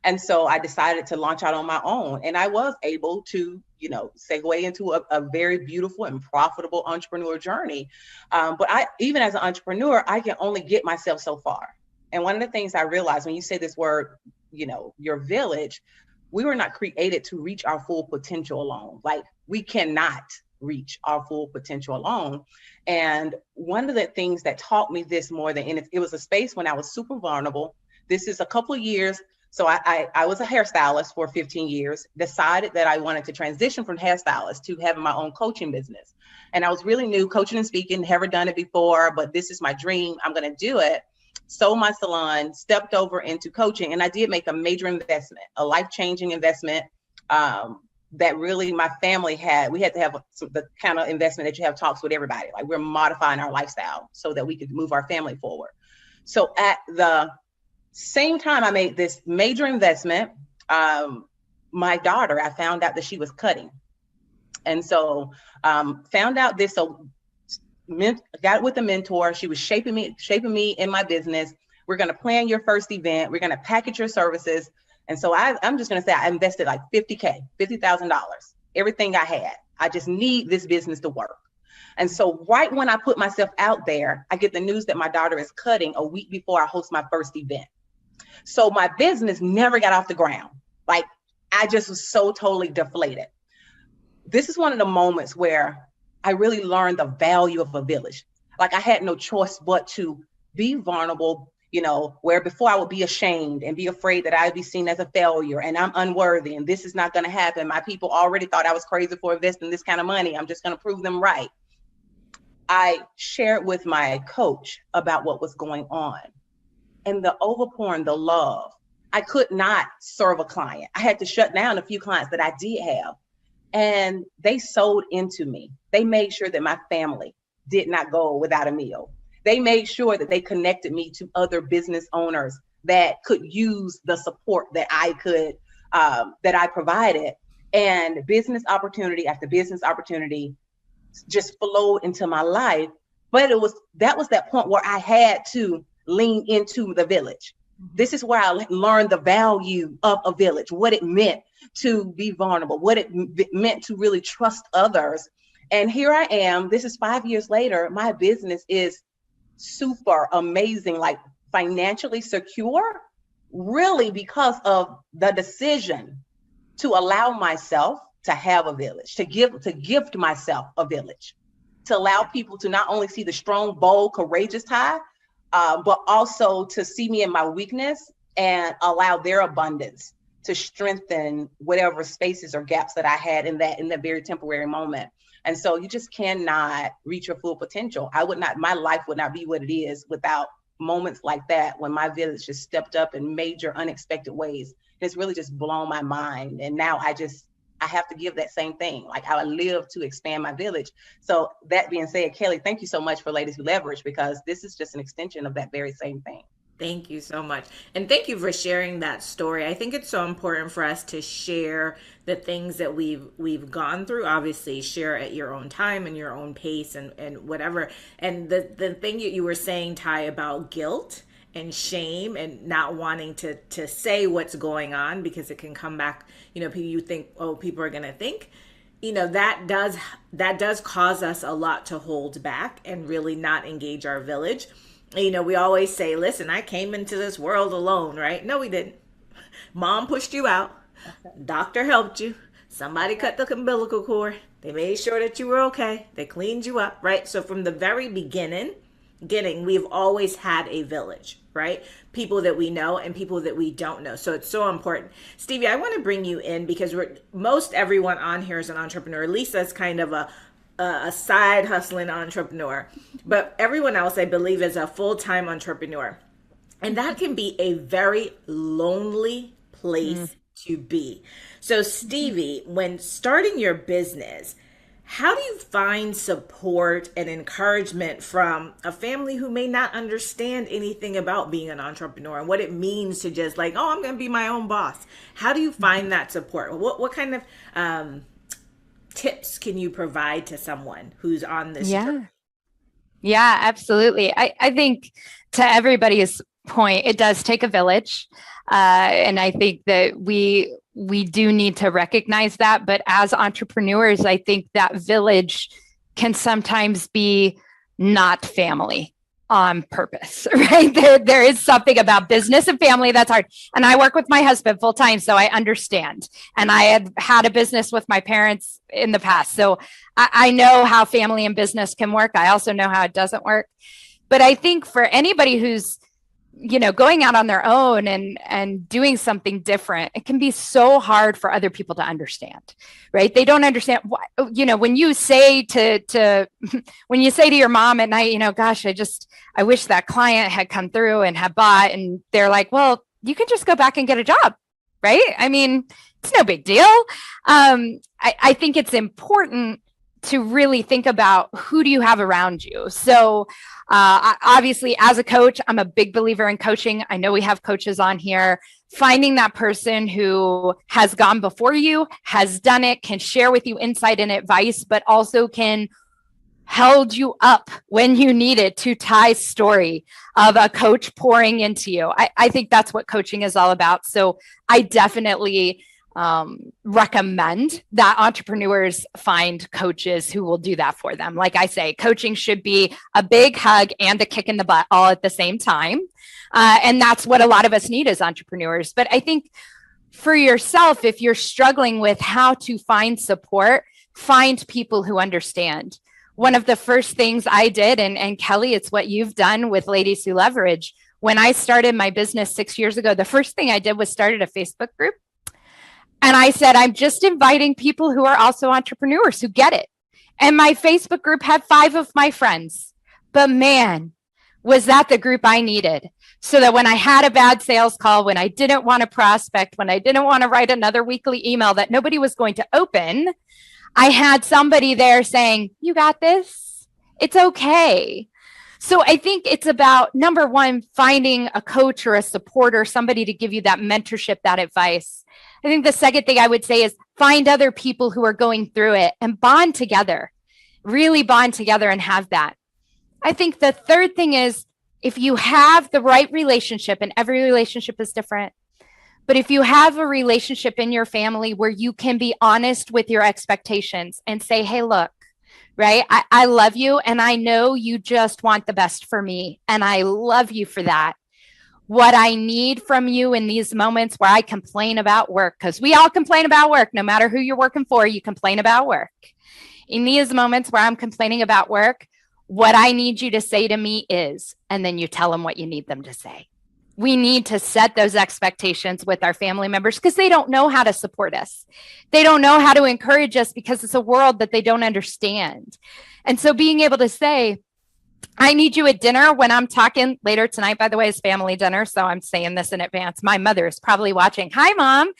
And so I decided to launch out on my own. And I was able to, segue into a very beautiful and profitable entrepreneur journey. But even as an entrepreneur, I can only get myself so far. And one of the things I realized when you say this word, your village, we were not created to reach our full potential alone. Like, we cannot reach our full potential alone. And one of the things that taught me this more than anything, it was a space when I was super vulnerable. This is a couple of years. So I was a hairstylist for 15 years, decided that I wanted to transition from hairstylist to having my own coaching business. And I was really new, coaching and speaking, never done it before, but this is my dream. I'm going to do it. Sold my salon, stepped over into coaching, and I did make a major investment, a life-changing investment that really my family had. We had to have the kind of investment that you have talks with everybody. Like, we're modifying our lifestyle so that we could move our family forward. So at the same time I made this major investment, my daughter, I found out that she was cutting. And so found out this, so got with a mentor. She was shaping me in my business. We're going to plan your first event. We're going to package your services. And so I'm just going to say I invested like $50,000, everything I had. I just need this business to work. And so right when I put myself out there, I get the news that my daughter is cutting a week before I host my first event. So my business never got off the ground. Like, I just was so totally deflated. This is one of the moments where I really learned the value of a village. Like I had no choice but to be vulnerable, you know, where before I would be ashamed and be afraid that I'd be seen as a failure and I'm unworthy and this is not going to happen. My people already thought I was crazy for investing this kind of money. I'm just going to prove them right. I shared with my coach about what was going on, and the overpouring, the love. I could not serve a client. I had to shut down a few clients that I did have, and they sold into me. They made sure that my family did not go without a meal. They made sure that they connected me to other business owners that could use the support that I could, that I provided. And business opportunity after business opportunity just flowed into my life. But that was that point where I had to lean into the village. This is where I learned the value of a village, what it meant to be vulnerable, what it meant to really trust others. And here I am, this is 5 years later, my business is super amazing, like financially secure, really because of the decision to allow myself to have a village, to gift myself a village, to allow people to not only see the strong, bold, courageous Ty, but also to see me in my weakness and allow their abundance to strengthen whatever spaces or gaps that I had in that very temporary moment. And so you just cannot reach your full potential. My life would not be what it is without moments like that, when my village just stepped up in major unexpected ways. It's really just blown my mind. And now I have to give that same thing. Like I live to expand my village. So that being said, Kelly, thank you so much for Ladies Who Leverage, because this is just an extension of that very same thing. Thank you so much. And thank you for sharing that story. I think it's so important for us to share the things that we've gone through. Obviously, share at your own time and your own pace and whatever. And the thing that you were saying, Ty, about guilt and shame and not wanting to say what's going on because it can come back, you know, you think, oh, people are going to think, you know, that does cause us a lot to hold back and really not engage our village. You know, we always say, listen, I came into this world alone, right? No, we didn't. Mom pushed you out. Doctor helped you. Somebody cut the umbilical cord. They made sure that you were okay. They cleaned you up, right? So from the very beginning, we've always had a village, right? People that we know and people that we don't know. So it's so important. Stevie, I want to bring you in because most everyone on here is an entrepreneur. Lisa's kind of a side hustling entrepreneur, but everyone else, I believe, is a full-time entrepreneur. And that can be a very lonely place to be. So Stevie, when starting your business, how do you find support and encouragement from a family who may not understand anything about being an entrepreneur and what it means to just like, oh, I'm going to be my own boss? How do you find that support? What kind of tips can you provide to someone who's on this journey? Yeah, absolutely. I think to everybody's point, it does take a village. And I think that we do need to recognize that. But as entrepreneurs, I think that village can sometimes be not family on purpose, right? There is something about business and family that's hard. And I work with my husband full time, so I understand. And I had a business with my parents in the past. So I know how family and business can work. I also know how it doesn't work. But I think for anybody who's, you know, going out on their own and doing something different, it can be so hard for other people to understand, right? They don't understand why, you know, when you say to your mom at night, you know, gosh, I wish that client had come through and had bought, and they're like, well, you can just go back and get a job, right? I mean, it's no big deal. I think it's important to really think about who do you have around you. So obviously, as a coach, I'm a big believer in coaching. I know we have coaches on here. Finding that person who has gone before you, has done it, can share with you insight and advice, but also can held you up when you need it, to Ty's story of a coach pouring into you. I think that's what coaching is all about. So I definitely recommend that entrepreneurs find coaches who will do that for them. Like I say, coaching should be a big hug and a kick in the butt all at the same time. And that's what a lot of us need as entrepreneurs. But I think for yourself, if you're struggling with how to find support, find people who understand. one of the first things I did, and Kelly, it's what you've done with Ladies Who Leverage. When I started my business 6 years ago, the first thing I did was started a Facebook group. And I said, I'm just inviting people who are also entrepreneurs who get it. And my Facebook group had 5 of my friends. But man, was that the group I needed. So that when I had a bad sales call, when I didn't want to prospect, when I didn't want to write another weekly email that nobody was going to open, I had somebody there saying, you got this. It's okay. So I think it's about, number one, finding a coach or a supporter, somebody to give you that mentorship, that advice. I think the second thing I would say is find other people who are going through it and bond together, really bond together and have that. I think the third thing is, if you have the right relationship, and every relationship is different, but if you have a relationship in your family where you can be honest with your expectations and say, hey, look, right, I love you and I know you just want the best for me and I love you for that. What I need from you in these moments where I complain about work, because we all complain about work, no matter who you're working for, you complain about work. In these moments where I'm complaining about work, what I need you to say to me is, and then you tell them what you need them to say. We need to set those expectations with our family members because they don't know how to support us. They don't know how to encourage us because it's a world that they don't understand. And so being able to say, I need you at dinner when I'm talking later tonight, by the way, is family dinner. So I'm saying this in advance. My mother is probably watching. Hi, Mom.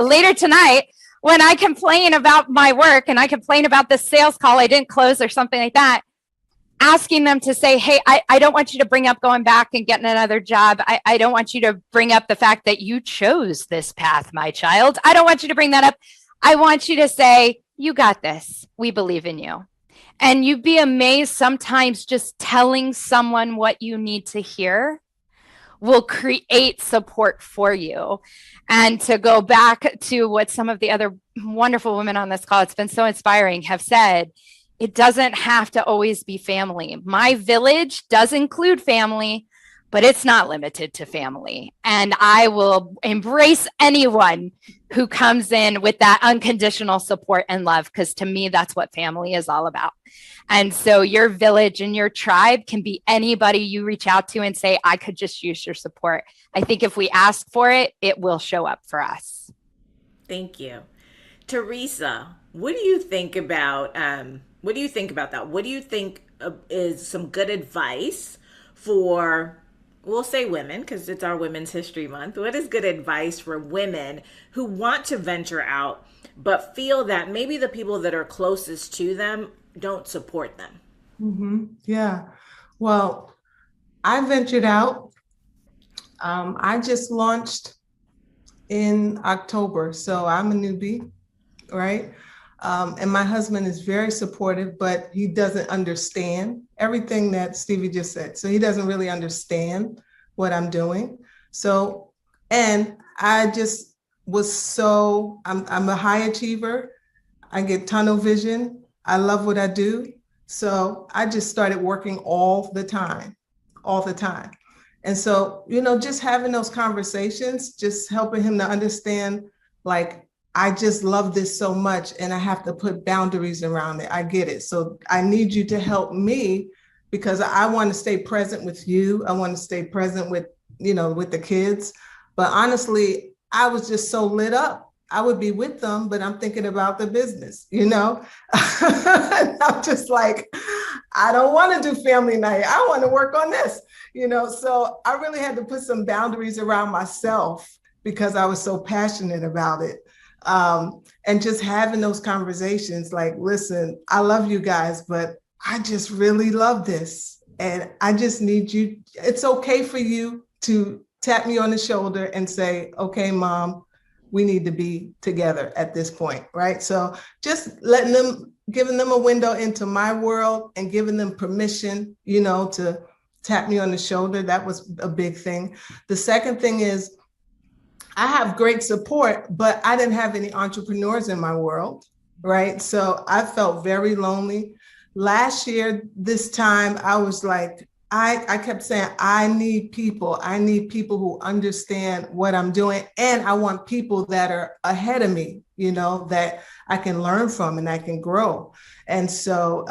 Later tonight, when I complain about my work and I complain about the sales call I didn't close or something like that, asking them to say, hey, I don't want you to bring up going back and getting another job. I don't want you to bring up the fact that you chose this path, my child. I don't want you to bring that up. I want you to say, you got this. We believe in you. And you'd be amazed sometimes just telling someone what you need to hear will create support for you. And to go back to what some of the other wonderful women on this call, it's been so inspiring, have said, it doesn't have to always be family. My village does include family, but it's not limited to family. And I will embrace anyone who comes in with that unconditional support and love, because to me, that's what family is all about. And so your village and your tribe can be anybody you reach out to and say, I could just use your support. I think if we ask for it, it will show up for us. Thank you. Teresa, what do you think about that? What do you think is some good advice for, we'll say women, because it's our Women's History Month. What is good advice for women who want to venture out, but feel that maybe the people that are closest to them don't support them? Mm-hmm. Yeah. Well, I ventured out. I just launched in October, so I'm a newbie, right? And my husband is very supportive, but he doesn't understand everything that Stevie just said. So he doesn't really understand what I'm doing. So, and I just was I'm a high achiever. I get tunnel vision. I love what I do. So I just started working all the time. And so, just having those conversations, just helping him to understand, like, I just love this so much and I have to put boundaries around it. I get it. So I need you to help me because I want to stay present with you. I want to stay present with, with the kids. But honestly, I was just so lit up. I would be with them, but I'm thinking about the business, I'm just like, I don't want to do family night. I want to work on this, So I really had to put some boundaries around myself because I was so passionate about it. And just having those conversations like, listen, I love you guys, but I just really love this. And I just need you. It's okay for you to tap me on the shoulder and say, okay, Mom, we need to be together at this point, right? So just giving them a window into my world and giving them permission, to tap me on the shoulder. That was a big thing. The second thing is, I have great support, but I didn't have any entrepreneurs in my world, right? So I felt very lonely. Last year, this time, I was like, I kept saying, I need people. I need people who understand what I'm doing. And I want people that are ahead of me, that I can learn from and I can grow. And so,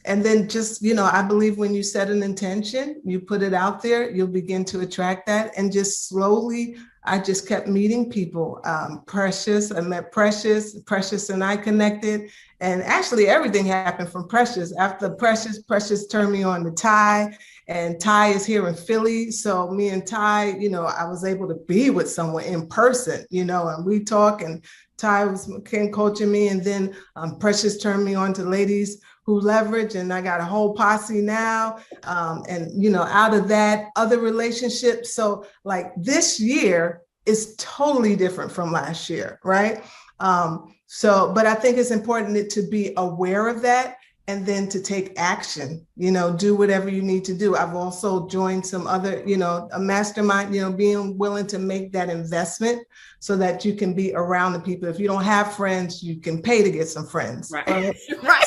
and then just, I believe when you set an intention, you put it out there, you'll begin to attract that. And just slowly, I just kept meeting people. Precious, I met Precious and I connected. And actually everything happened from Precious. After Precious turned me on to Ty, and Ty is here in Philly. So me and Ty, I was able to be with someone in person, and we talk, and Ty was coaching me. And then Precious turned me on to Ladies Who Leverage, and I got a whole posse now. And out of that, other relationships. So like this year is totally different from last year, right? But I think it's important to be aware of that and then to take action, do whatever you need to do. I've also joined some other, a mastermind, being willing to make that investment so that you can be around the people. If you don't have friends, you can pay to get some friends. Right. Right.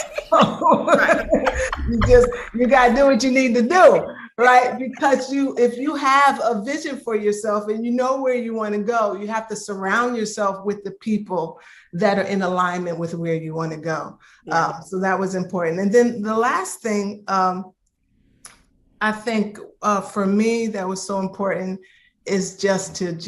You got to do what you need to do, right? Because if you have a vision for yourself and you know where you want to go, you have to surround yourself with the people that are in alignment with where you want to go. Yeah. So that was important. And then the last thing, I think for me that was so important is just to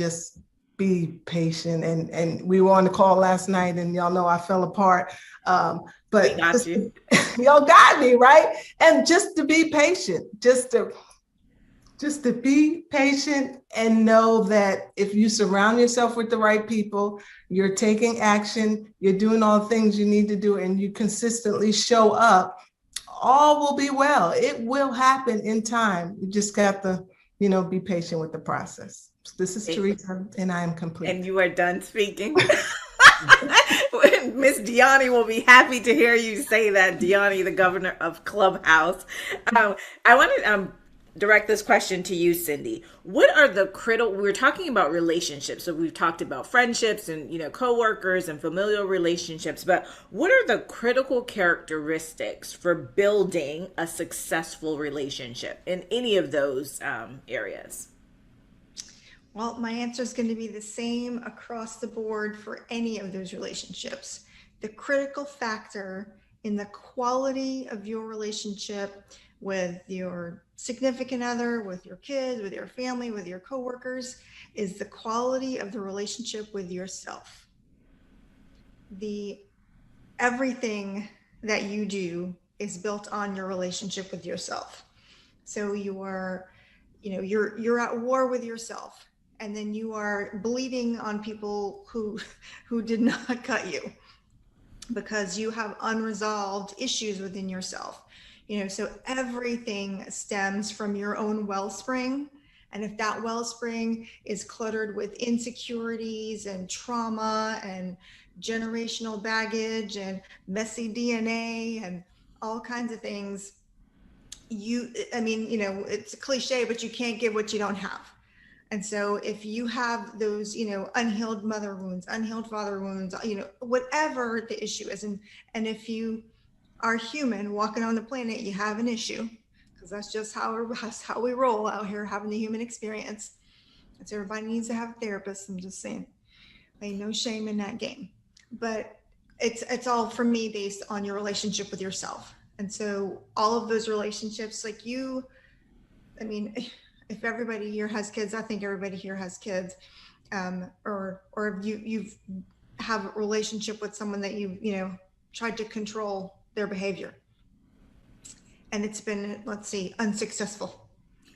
be patient. And we were on the call last night, and y'all know I fell apart. But got you. Y'all got me, right? And just to be patient, just to be patient and know that if you surround yourself with the right people, you're taking action, you're doing all the things you need to do, and you consistently show up, all will be well. It will happen in time. You just got to, be patient with the process. This is Teresa, and I am complete. And you are done speaking. Miss Deani will be happy to hear you say that. Deani, the governor of Clubhouse. I want to direct this question to you, Cindy. What are the critical? We're talking about relationships, so we've talked about friendships and coworkers and familial relationships. But what are the critical characteristics for building a successful relationship in any of those areas? Well, my answer is going to be the same across the board for any of those relationships. The critical factor in the quality of your relationship with your significant other, with your kids, with your family, with your coworkers, is the quality of the relationship with yourself. Everything that you do is built on your relationship with yourself. So you're at war with yourself. And then you are bleeding on people who did not cut you because you have unresolved issues within yourself. So everything stems from your own wellspring. And if that wellspring is cluttered with insecurities and trauma and generational baggage and messy DNA and all kinds of things, it's a cliche, but you can't give what you don't have. And so if you have those, unhealed mother wounds, unhealed father wounds, whatever the issue is, and if you are human walking on the planet, you have an issue, because that's just how we roll out here, having the human experience. And so everybody needs to have a therapist. I'm just saying, ain't no shame in that game. But it's all, for me, based on your relationship with yourself. And so all of those relationships, if everybody here has kids, I think everybody here has kids, or if you've have a relationship with someone that you tried to control their behavior, and it's been, unsuccessful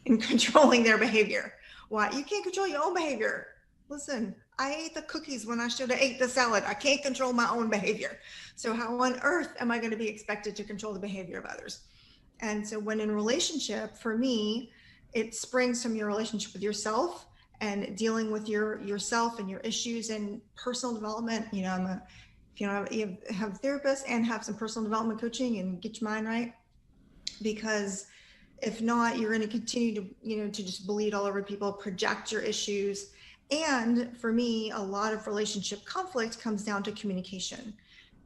in controlling their behavior. Why? You can't control your own behavior. Listen, I ate the cookies when I should have ate the salad. I can't control my own behavior. So how on earth am I going to be expected to control the behavior of others? And so when in relationship, for me, it springs from your relationship with yourself and dealing with yourself and your issues and personal development. You have therapists and have some personal development coaching and get your mind right, because if not, you're going to continue to, to just bleed all over people, project your issues. And for me, a lot of relationship conflict comes down to communication.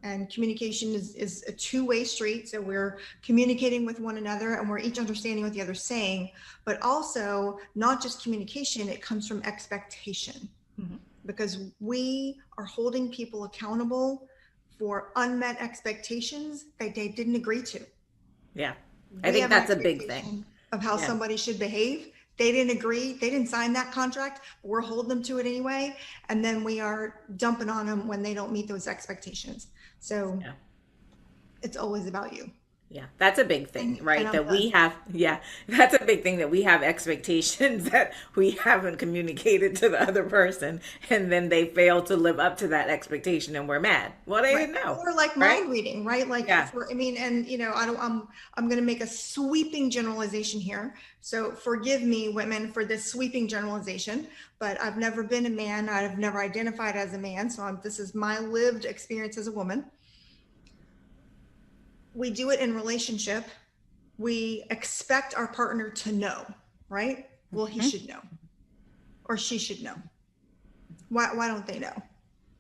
And communication is a two-way street. So we're communicating with one another and we're each understanding what the other's saying, but also not just communication, it comes from expectation. Mm-hmm. Because we are holding people accountable for unmet expectations that they didn't agree to. Yeah. I think that's a big thing of how somebody should behave. They didn't agree. They didn't sign that contract. But we're holding them to it anyway. And then we are dumping on them when they don't meet those expectations. So it's always about you. Yeah, that's a big thing, right? That we have, that's a big thing that we have expectations that we haven't communicated to the other person, and then they fail to live up to that expectation, and we're mad. Well, they didn't know. Or like mind reading, right? Like, and you know, I'm going to make a sweeping generalization here. So forgive me, women, for this sweeping generalization, but I've never been a man. I've never identified as a man. So this is my lived experience as a woman. We do it in relationship. We expect our partner to know, right? Well, he should know, or she should know. Why don't they know?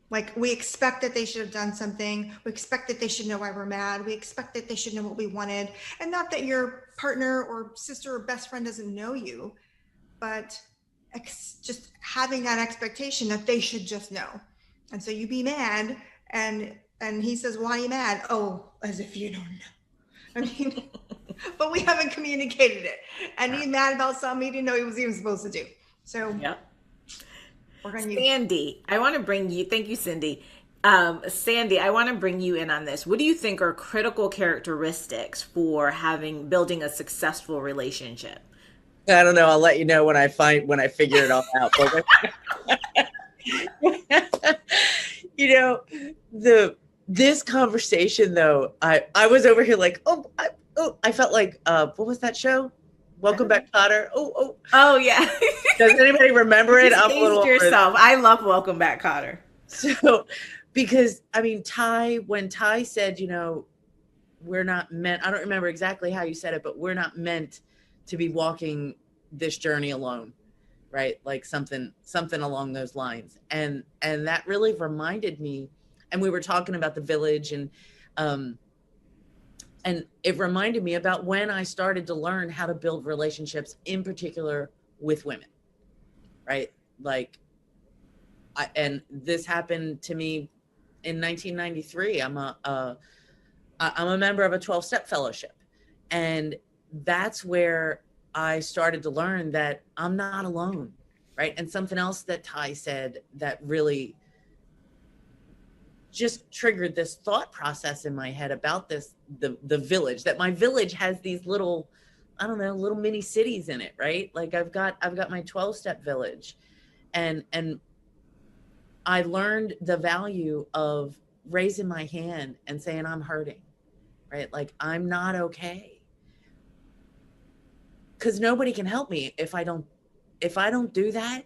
Like, we expect that they should have done something. We expect that they should know why we're mad. We expect that they should know what we wanted. And not that your partner or sister or best friend doesn't know you, but just having that expectation that they should just know. And so you be mad, and he says, why are you mad? Oh, as if you don't know. I mean, but we haven't communicated it. And he's mad about something he didn't know he was even supposed to do. So we're going to Sandy, I want to bring you, thank you, Cindy. Sandy, I want to bring you in on this. What do you think are critical characteristics for building a successful relationship? I don't know. I'll let you know when I figure it all out. But you know, this conversation though, I was over here like, I felt like, what was that show? Welcome Back, Kotter. Oh yeah. Does anybody remember it? I'm a little yourself. I love Welcome Back, Kotter. So, because I mean, when Ty said, you know, we're not meant, I don't remember exactly how you said it, but we're not meant to be walking this journey alone, right? Like something along those lines. And that really reminded me, and we were talking about the village, and it reminded me about when I started to learn how to build relationships, in particular with women, right? Like, and this happened to me in 1993. I'm a member of a 12-step fellowship. And that's where I started to learn that I'm not alone, right? And something else that Ty said that really just triggered this thought process in my head about the village, that my village has these little, I don't know, little mini cities in it, right? Like I've got my 12-step village, and I learned the value of raising my hand and saying I'm hurting, right? Like I'm not okay. Because nobody can help me if I don't do that,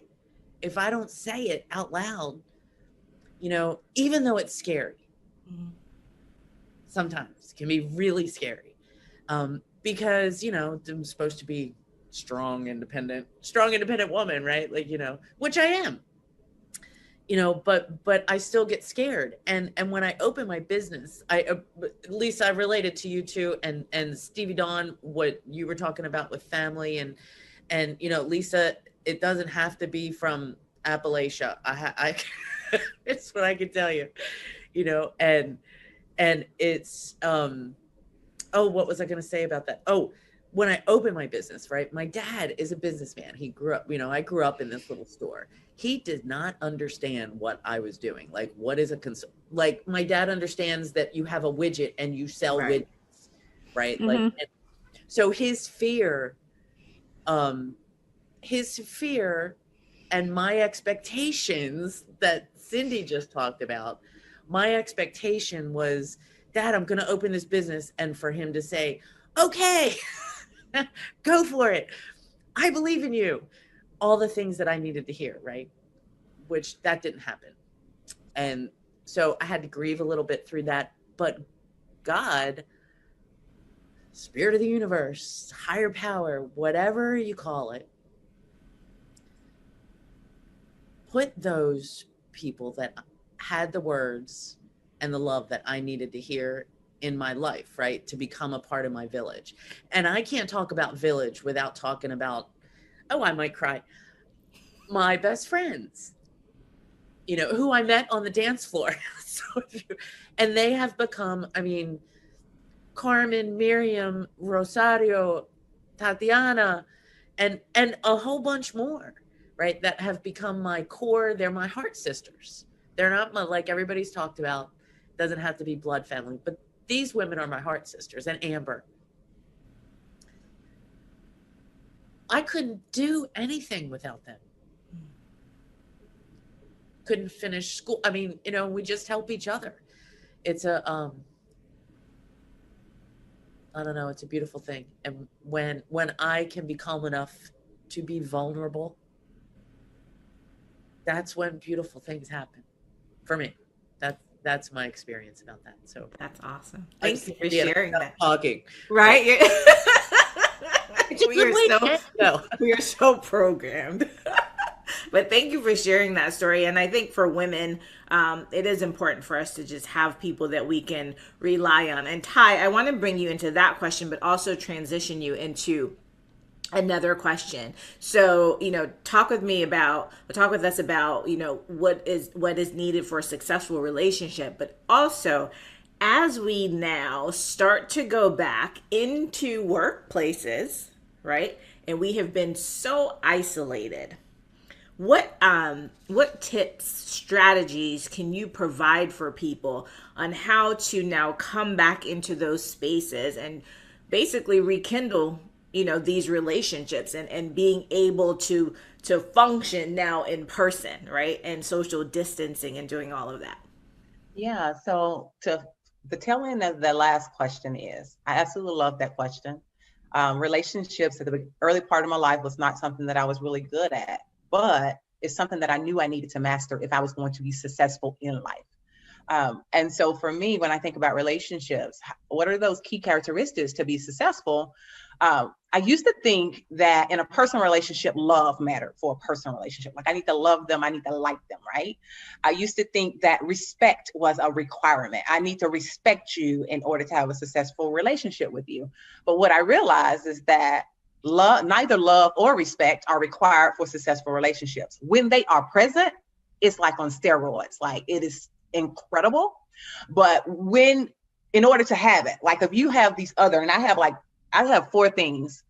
if I don't say it out loud, you know, even though it's scary. Sometimes it can be really scary. Because, you know, I'm supposed to be strong, independent woman, right? Like, you know, which I am, you know, but I still get scared. And when I open my business, Lisa, I related to you too. And Stevie Dawn, what you were talking about with family, and, you know, Lisa, it doesn't have to be from Appalachia. I it's what I can tell you, you know, and it's, what was I going to say about that? Oh, when I opened my business, right? My dad is a businessman. He grew up, you know, I grew up in this little store. He did not understand what I was doing. Like, what is like my dad understands that you have a widget and you sell widgets, right? Mm-hmm. Like, and so his fear and my expectations that Cindy just talked about, my expectation was, Dad, I'm going to open this business. And for him to say, okay, go for it. I believe in you. All the things that I needed to hear, right? Which that didn't happen. And so I had to grieve a little bit through that. But God, spirit of the universe, higher power, whatever you call it, put those people that had the words and the love that I needed to hear in my life, right? To become a part of my village. And I can't talk about village without talking about, oh, I might cry, my best friends, you know, who I met on the dance floor. And they have become, I mean, Carmen, Miriam, Rosario, Tatiana, and a whole bunch more, right? That have become my core. They're my heart sisters. They're not my, like everybody's talked about, doesn't have to be blood family, but these women are my heart sisters. And Amber, I couldn't do anything without them. Couldn't finish school. I mean, you know, we just help each other. It's a, I don't know, it's a beautiful thing. And when I can be calm enough to be vulnerable, that's when beautiful things happen for me. That's my experience about that. So that's awesome. Thank you for sharing that. Talking. Right? No. We are so programmed. But thank you for sharing that story. And I think for women, it is important for us to just have people that we can rely on. And Ty, I want to bring you into that question, but also transition you into another question. So, you know, talk with us about, you know, what is needed for a successful relationship, but also as we now start to go back into workplaces, right? And we have been so isolated. What tips, strategies can you provide for people on how to now come back into those spaces and basically rekindle, you know, these relationships and being able to function now in person, right? And social distancing and doing all of that. Yeah, so the tail end of the last question is, I absolutely love that question. Relationships at the early part of my life was not something that I was really good at, but it's something that I knew I needed to master if I was going to be successful in life. And so for me, when I think about relationships, what are those key characteristics to be successful? I used to think that in a personal relationship, love mattered for a personal relationship. Like I need to love them. I need to like them, right? I used to think that respect was a requirement. I need to respect you in order to have a successful relationship with you. But what I realized is that neither love or respect are required for successful relationships. When they are present, it's like on steroids. Like it is incredible. But in order to have it, like if you have these other, and I have 4 things,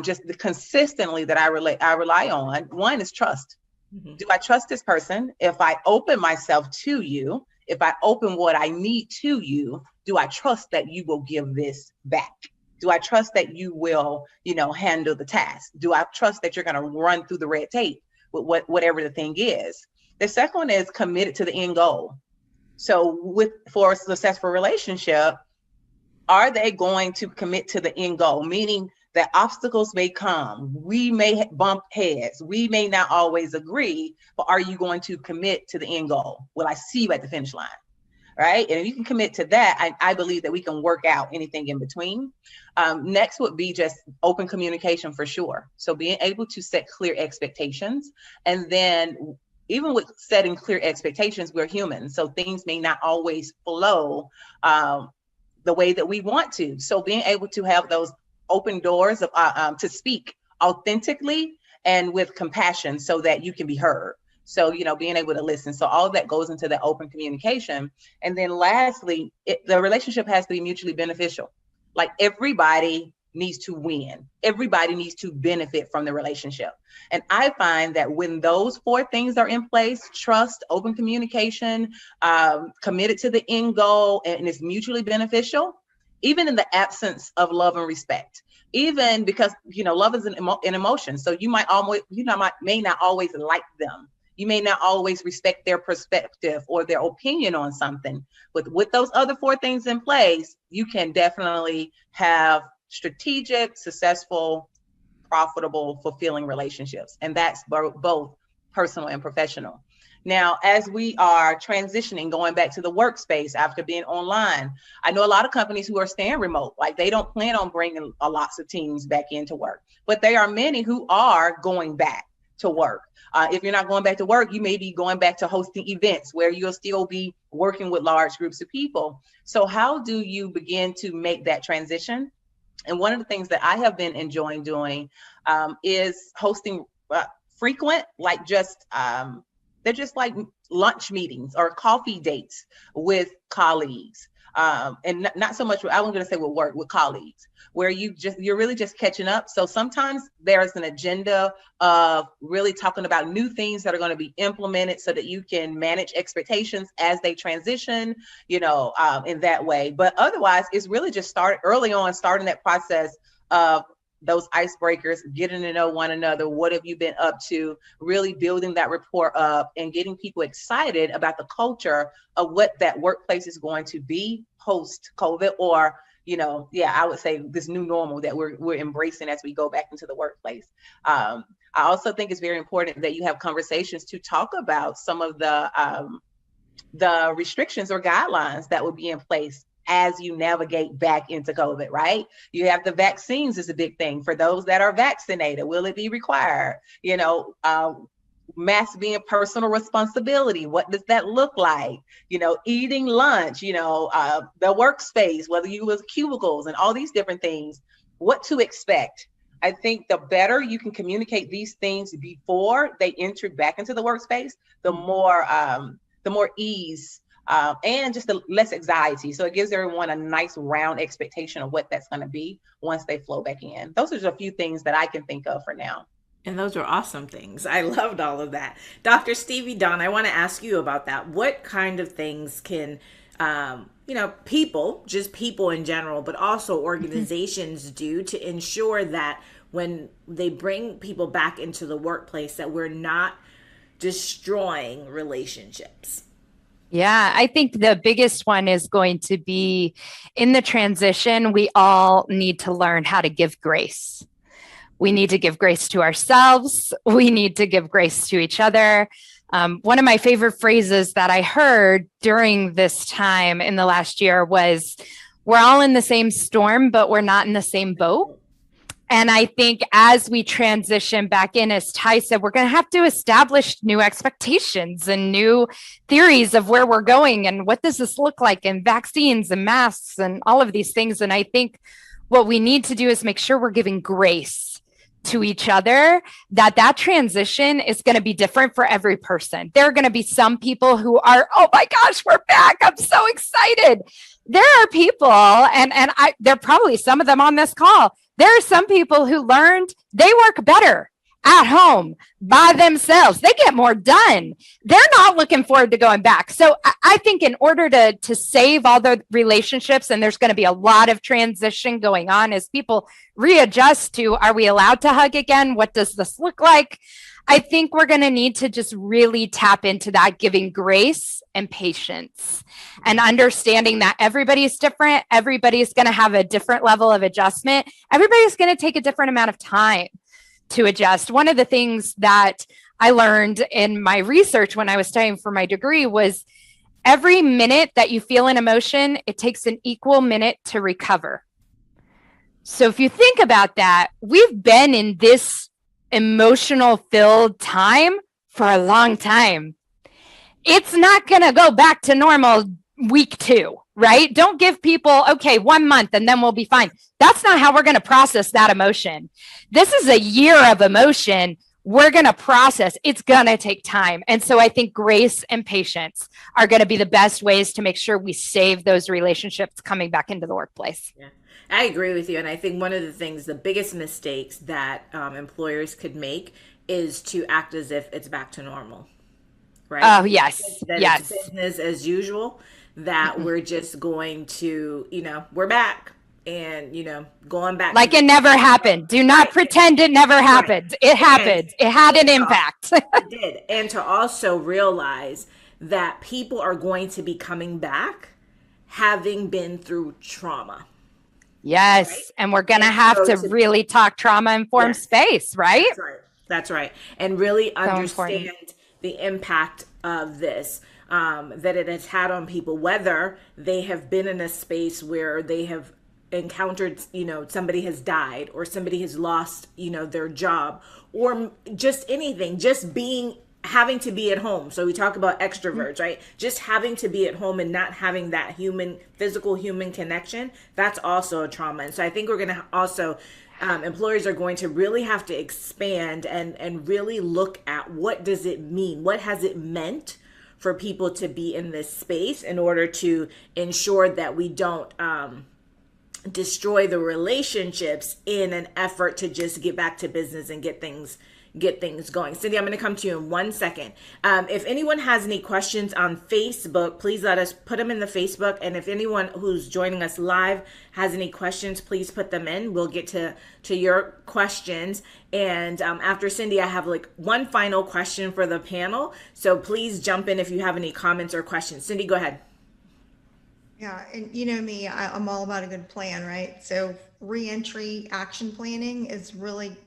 just consistently that I rely on. One is trust. Mm-hmm. Do I trust this person? If I open myself to you, if I open what I need to you, do I trust that you will give this back? Do I trust that you will, you know, handle the task? Do I trust that you're going to run through the red tape with whatever the thing is? The second one is committed to the end goal. So for a successful relationship, are they going to commit to the end goal? Meaning that obstacles may come. We may bump heads. We may not always agree, but are you going to commit to the end goal? Will I see you at the finish line? Right? And if you can commit to that, I believe that we can work out anything in between. Next would be just open communication for sure. So being able to set clear expectations. And then even with setting clear expectations, we're human. So things may not always flow the way that we want to. So being able to have those open doors of, to speak authentically and with compassion so that you can be heard. So, you know, being able to listen. So all of that goes into the open communication. And then lastly, the relationship has to be mutually beneficial. Like everybody needs to win. Everybody needs to benefit from the relationship. And I find that when those 4 things are in place, trust, open communication, committed to the end goal, and it's mutually beneficial, even in the absence of love and respect, even because, you know, love is an emotion. So you may not always like them. You may not always respect their perspective or their opinion on something, but with those other 4 things in place, you can definitely have strategic, successful, profitable, fulfilling relationships. And that's both personal and professional. Now, as we are transitioning, going back to the workspace after being online, I know a lot of companies who are staying remote, like they don't plan on bringing lots of teams back into work, but there are many who are going back. to work. If you're not going back to work, you may be going back to hosting events where you'll still be working with large groups of people. So how do you begin to make that transition? And one of the things that I have been enjoying doing is hosting frequent, like they're just like lunch meetings or coffee dates with colleagues. And not so much, I wasn't going to say with work, with colleagues, where you're really just catching up. So sometimes there's an agenda of really talking about new things that are going to be implemented so that you can manage expectations as they transition, in that way. But otherwise, it's really just starting that process of those icebreakers, getting to know one another. What have you been up to? Really building that rapport up and getting people excited about the culture of what that workplace is going to be post COVID, or, I would say this new normal that we're embracing as we go back into the workplace. I also think it's very important that you have conversations to talk about some of the restrictions or guidelines that will be in place as you navigate back into COVID, right? You have the vaccines is a big thing. For those that are vaccinated, will it be required? Masks being personal responsibility. What does that look like? Eating lunch, the workspace, whether you was cubicles and all these different things, what to expect. I think the better you can communicate these things before they enter back into the workspace, the more ease and just the less anxiety. So it gives everyone a nice round expectation of what that's going to be once they flow back in. Those are just a few things that I can think of for now. And those are awesome things. I loved all of that. Dr. Stevie Dawn, I want to ask you about that. What kind of things can, people in general, but also organizations do to ensure that when they bring people back into the workplace, that we're not destroying relationships? Yeah, I think the biggest one is going to be in the transition, we all need to learn how to give grace. We need to give grace to ourselves. We need to give grace to each other. One of my favorite phrases that I heard during this time in the last year was, we're all in the same storm, but we're not in the same boat. And I think as we transition back in, as Ty said, we're going to have to establish new expectations and new theories of where we're going and what does this look like, and vaccines and masks and all of these things. And I think what we need to do is make sure we're giving grace to each other, that transition is going to be different for every person. There are going to be some people who are, oh my gosh, we're back. I'm so excited. There are people, and there are probably some of them on this call. There are some people who learned they work better at home by themselves. They get more done. They're not looking forward to going back. So I think in order to save all the relationships, and there's going to be a lot of transition going on as people readjust to, are we allowed to hug again? What does this look like? I think we're going to need to just really tap into that, giving grace and patience and understanding that everybody's different. Everybody's going to have a different level of adjustment. Everybody's going to take a different amount of time to adjust. One of the things that I learned in my research when I was studying for my degree was every minute that you feel an emotion, it takes an equal minute to recover. So if you think about that, we've been in this emotional filled time for a long time. It's not going to go back to normal week 2, right? Don't give people, okay, 1 month and then we'll be fine. That's not how we're going to process that emotion. This is a year of emotion. We're going to process. It's going to take time. And so I think grace and patience are going to be the best ways to make sure we save those relationships coming back into the workplace. Yeah. I agree with you. And I think one of the things, the biggest mistakes that employers could make is to act as if it's back to normal. Right? Oh, yes. That yes. It's business as usual, that we're just going to, we're back and, going back. Like it never happened. Do not pretend it never happened. It happened. It had an impact. It did. And to also realize that people are going to be coming back having been through trauma. Yes. Right? And we're going to have to really talk trauma-informed space, right? That's right. That's right. And really understand the impact of this, that it has had on people, whether they have been in a space where they have encountered, somebody has died or somebody has lost, their job, or just anything, just having to be at home. So we talk about extroverts, right? Just having to be at home and not having that physical human connection, that's also a trauma. And so I think we're going to also, employers are going to really have to expand and really look at what does it mean? What has it meant for people to be in this space in order to ensure that we don't, destroy the relationships in an effort to just get back to business and get things going. Cindy, I'm going to come to you in 1 second. If anyone has any questions on Facebook, please let us put them in the Facebook. And if anyone who's joining us live has any questions, please put them in. We'll get to your questions. And after Cindy, I have like one final question for the panel. So please jump in if you have any comments or questions. Cindy, go ahead. Yeah, and you know me, I'm all about a good plan, right? So reentry action planning is really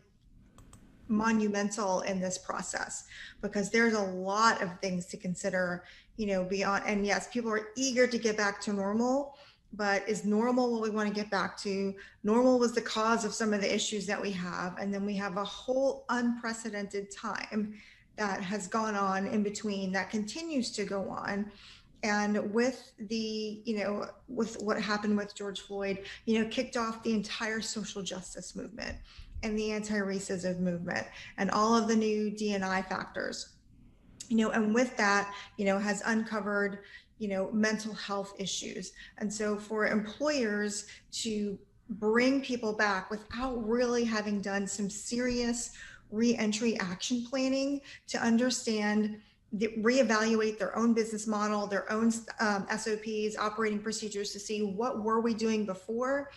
monumental in this process because there's a lot of things to consider, beyond. And yes, people are eager to get back to normal, but is normal what we want to get back to? Normal was the cause of some of the issues that we have. And then we have a whole unprecedented time that has gone on in between that continues to go on. And with with what happened with George Floyd, kicked off the entire social justice movement and the anti-racism movement and all of the new D&I factors, and with that, has uncovered, mental health issues. And so for employers to bring people back without really having done some serious re-entry action planning to understand, reevaluate their own business model, their own SOPs, operating procedures to see what were we doing before,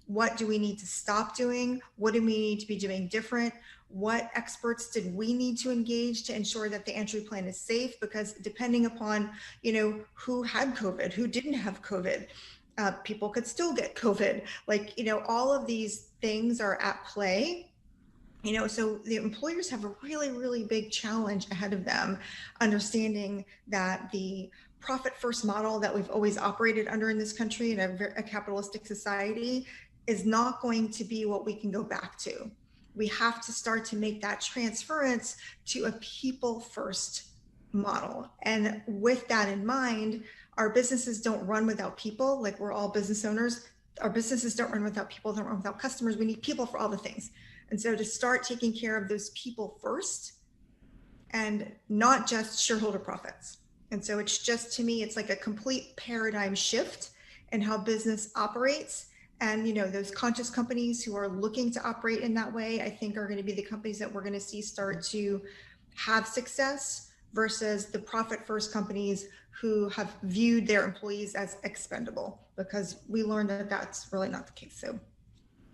what do we need to stop doing, what do we need to be doing different, what experts did we need to engage to ensure that the entry plan is safe, because depending upon, who had COVID, who didn't have COVID, people could still get COVID. All of these things are at play. So the employers have a really, really big challenge ahead of them, understanding that the profit first model that we've always operated under in this country in a capitalistic society is not going to be what we can go back to. We have to start to make that transference to a people first model. And with that in mind, our businesses don't run without people. Like, we're all business owners. Our businesses don't run without people, don't run without customers. We need people for all the things. And so to start taking care of those people first and not just shareholder profits. And so it's just, to me, it's like a complete paradigm shift in how business operates. And, those conscious companies who are looking to operate in that way, I think are going to be the companies that we're going to see start to have success versus the profit first companies who have viewed their employees as expendable, because we learned that that's really not the case. So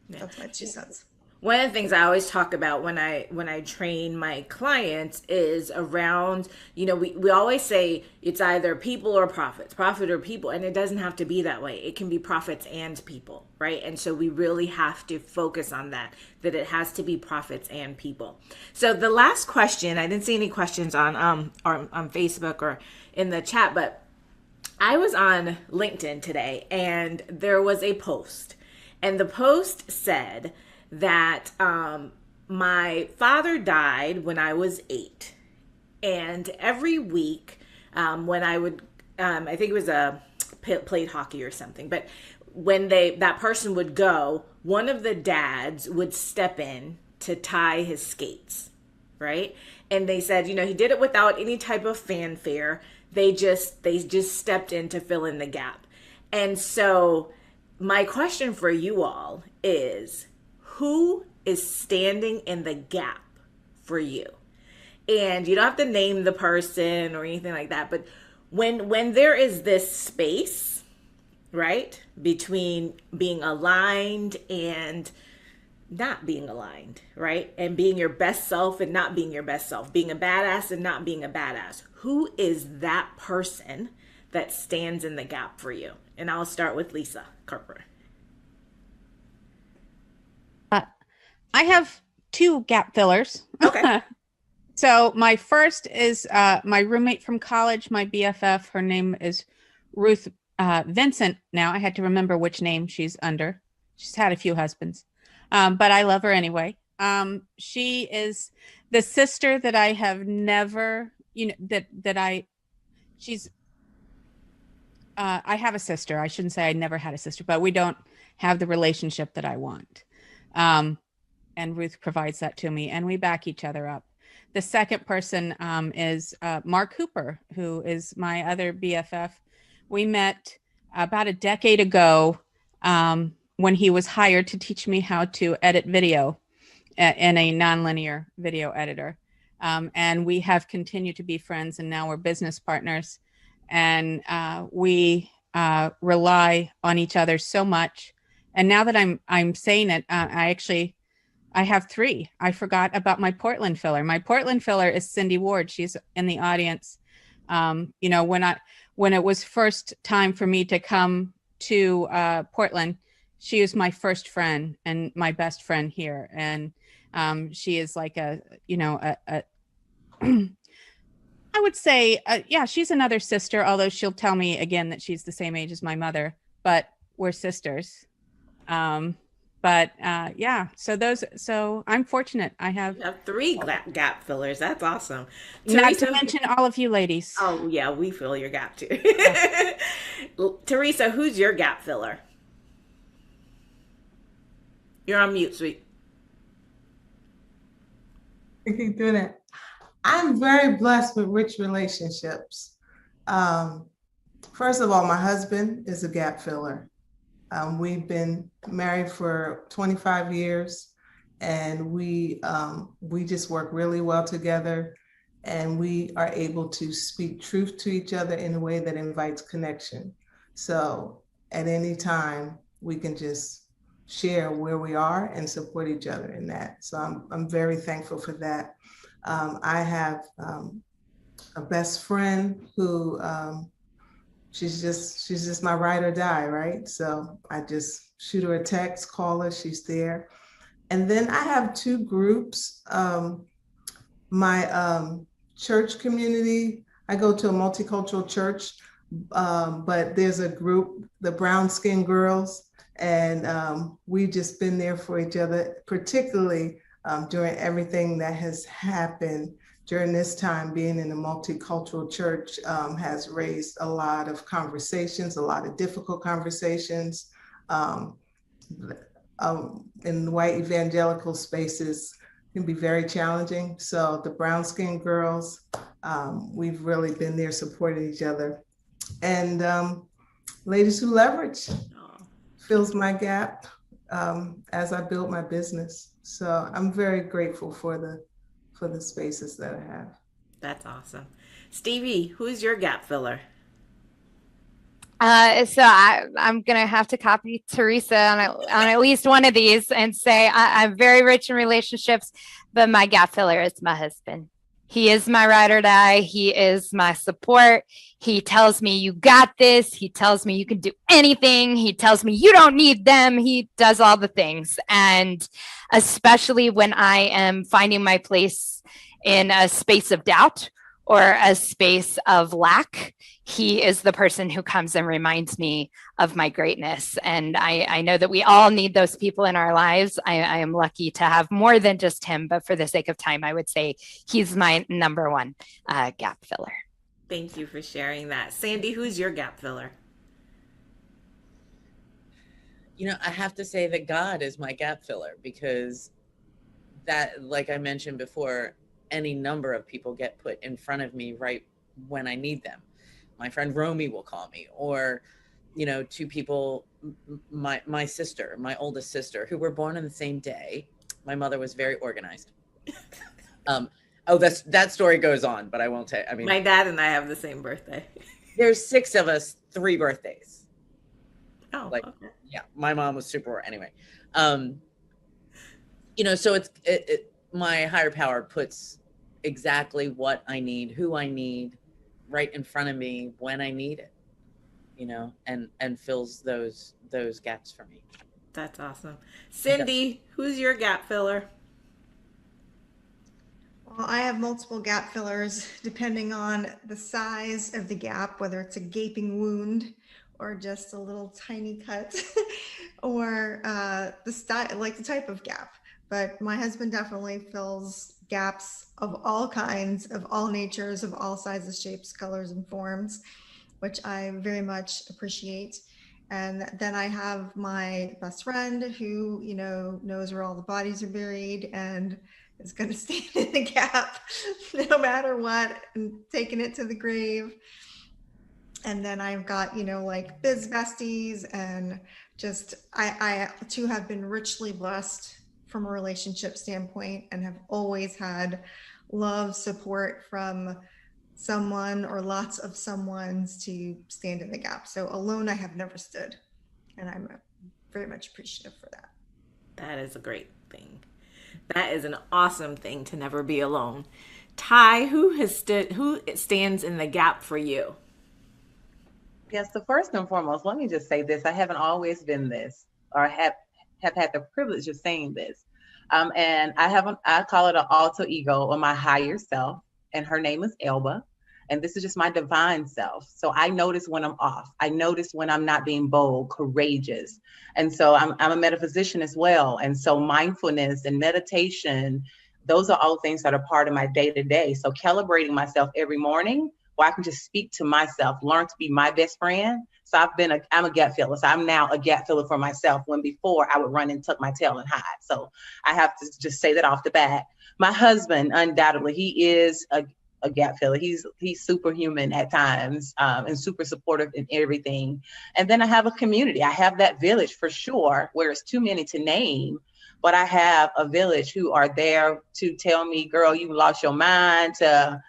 that's my 2 cents. One of the things I always talk about when I train my clients is around, we always say it's either people or profits, profit or people, and it doesn't have to be that way. It can be profits and people, right? And so we really have to focus on that it has to be profits and people. So the last question, I didn't see any questions on Facebook or in the chat, but I was on LinkedIn today and there was a post, and the post said that my father died when I was 8. And every week when I would, I think it was played hockey or something, but when that person would go, one of the dads would step in to tie his skates, right? And they said, he did it without any type of fanfare. They just stepped in to fill in the gap. And so my question for you all is, who is standing in the gap for you? And you don't have to name the person or anything like that, but when there is this space, right, between being aligned and not being aligned, right, and being your best self and not being your best self, being a badass and not being a badass, who is that person that stands in the gap for you? And I'll start with Lisa Carper. I have 2 gap fillers. Okay. So my first is my roommate from college, my BFF. Her name is Ruth Vincent. Now I had to remember which name she's under. She's had a few husbands, but I love her anyway. She is the sister that I have never, she's, I have a sister. I shouldn't say I never had a sister, but we don't have the relationship that I want. And Ruth provides that to me, and we back each other up. The second person is Mark Hooper, who is my other BFF. We met about a decade ago when he was hired to teach me how to edit video in a nonlinear video editor. And we have continued to be friends, and now we're business partners. And we rely on each other so much. And now that I'm saying it, I have three. I forgot about my Portland filler. My Portland filler is Cindy Ward. She's in the audience. When it was first time for me to come to Portland, she was my first friend and my best friend here. And she is like I would say, yeah, she's another sister, although she'll tell me again that she's the same age as my mother, but we're sisters. Yeah, so I'm fortunate. I have three gap fillers. That's awesome. Not to mention all of you ladies. Oh yeah, we fill your gap too. Teresa, who's your gap filler? You're on mute, sweet. I keep doing that. I'm very blessed with rich relationships. First of all, my husband is a gap filler. We've been married for 25 years, and we just work really well together, and we are able to speak truth to each other in a way that invites connection. So at any time, we can just share where we are and support each other in that. So I'm very thankful for that. I have a best friend who she's just my ride or die, right? So I just shoot her a text, call her, she's there. And then I have two groups. My church community, I go to a multicultural church, but there's a group, the Brown Skin Girls, and we've just been there for each other, particularly during everything that has happened during this time. Being in a multicultural church has raised a lot of conversations, a lot of difficult conversations. In white evangelical spaces can be very challenging. So the Brown Skin Girls, we've really been there supporting each other. And Ladies Who Leverage fills my gap as I build my business. So I'm very grateful for the spaces that I have. That's awesome. Stevie, who's your gap filler? So I'm going to have to copy Teresa on at least one of these and say I'm very rich in relationships, but my gap filler is my husband. He is my ride or die. He is my support. He tells me you got this. He tells me you can do anything. He tells me you don't need them. He does all the things. And especially when I am finding my place in a space of doubt or a space of lack, he is the person who comes and reminds me of my greatness. And I know that we all need those people in our lives. I am lucky to have more than just him, but for the sake of time, I would say he's my number one gap filler. Thank you for sharing that. Sandy, who's your gap filler? I have to say that God is my gap filler, because that, like I mentioned before, any number of people get put in front of me right when I need them. My friend Romy will call me, or, two people, my sister, my oldest sister, who were born on the same day. My mother was very organized. That story goes on, but I won't tell. I mean, my dad and I have the same birthday. There's 6 of us, 3 birthdays. Oh, okay. Yeah, my mom was super anyway. So it's my higher power puts exactly what I need, who I need, right in front of me when I need it, and fills those gaps for me. That's awesome. Cindy, who's your gap filler? Well, I have multiple gap fillers depending on the size of the gap, whether it's a gaping wound or just a little tiny cut or the style, like the type of gap. But my husband definitely fills gaps of all kinds, of all natures, of all sizes, shapes, colors, and forms, which I very much appreciate. And then I have my best friend who, knows where all the bodies are buried and is going to stand in the gap no matter what, and taking it to the grave. And then I've got, like biz besties, and just I too have been richly blessed from a relationship standpoint, and have always had love, support from someone or lots of someones to stand in the gap. So alone I have never stood, and I'm very much appreciative for that. That is a great thing. That is an awesome thing, to never be alone. Ty, who stands in the gap for you? Yes, so first and foremost, let me just say this. I haven't always been this, or have had the privilege of saying this. And I call it an alter ego, or my higher self, and her name is Elba. And this is just my divine self. So I notice when I'm off. I notice when I'm not being bold, courageous. And so I'm a metaphysician as well. And so mindfulness and meditation, those are all things that are part of my day to day. So calibrating myself every morning, where I can just speak to myself, learn to be my best friend. So I'm a gap filler. So I'm now a gap filler for myself, when before I would run and tuck my tail and hide. So I have to just say that off the bat. My husband, undoubtedly, he is a gap filler. He's superhuman at times, and super supportive in everything. And then I have a community. I have that village for sure, where it's too many to name. But I have a village who are there to tell me, girl, you lost your mind, to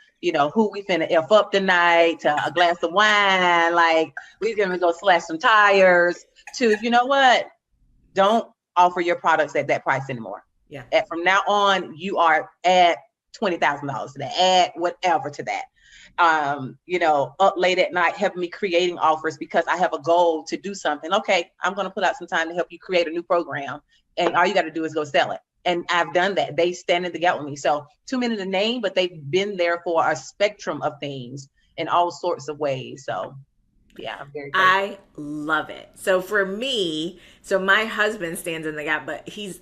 who we finna F up tonight, to a glass of wine, like we gonna go slash some tires, to, you know what, don't offer your products at that price anymore. Yeah. From now on, you are at $20,000 to that, add whatever to that. Up late at night, helping me creating offers because I have a goal to do something. Okay, I'm gonna put out some time to help you create a new program, and all you got to do is go sell it. And I've done that. They stand in the gap with me. So too many to name, but they've been there for a spectrum of things in all sorts of ways. So yeah, I'm very grateful. I love it. So for me, my husband stands in the gap, but he's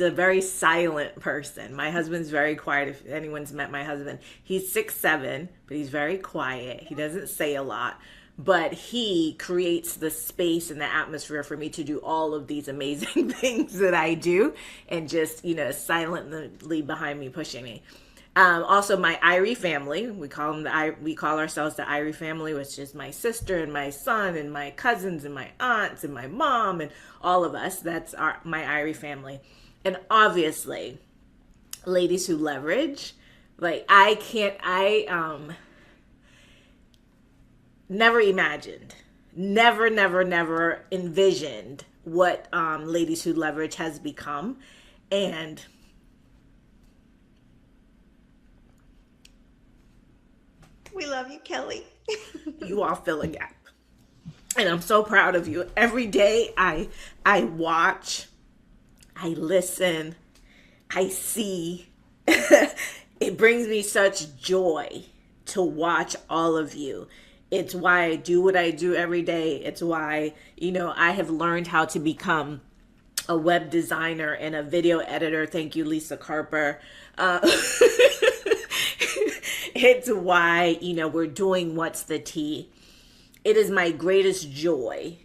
a very silent person. My husband's very quiet. If anyone's met my husband, he's 6'7", but he's very quiet. He doesn't say a lot, but he creates the space and the atmosphere for me to do all of these amazing things that I do, and just, silently behind me, pushing me. Also, my Irie family, we call ourselves the Irie family, which is my sister and my son and my cousins and my aunts and my mom and all of us. That's my Irie family. And obviously, ladies who leverage, like never imagined, never envisioned what Ladies Who Leverage has become. And we love you, Kelly. You all fill a gap. And I'm so proud of you. Every day I watch, I listen, I see. It brings me such joy to watch all of you. It's why I do what I do every day. It's why, I have learned how to become a web designer and a video editor. Thank you, Lisa Carper. It's why, we're doing What's the Tea. It is my greatest joy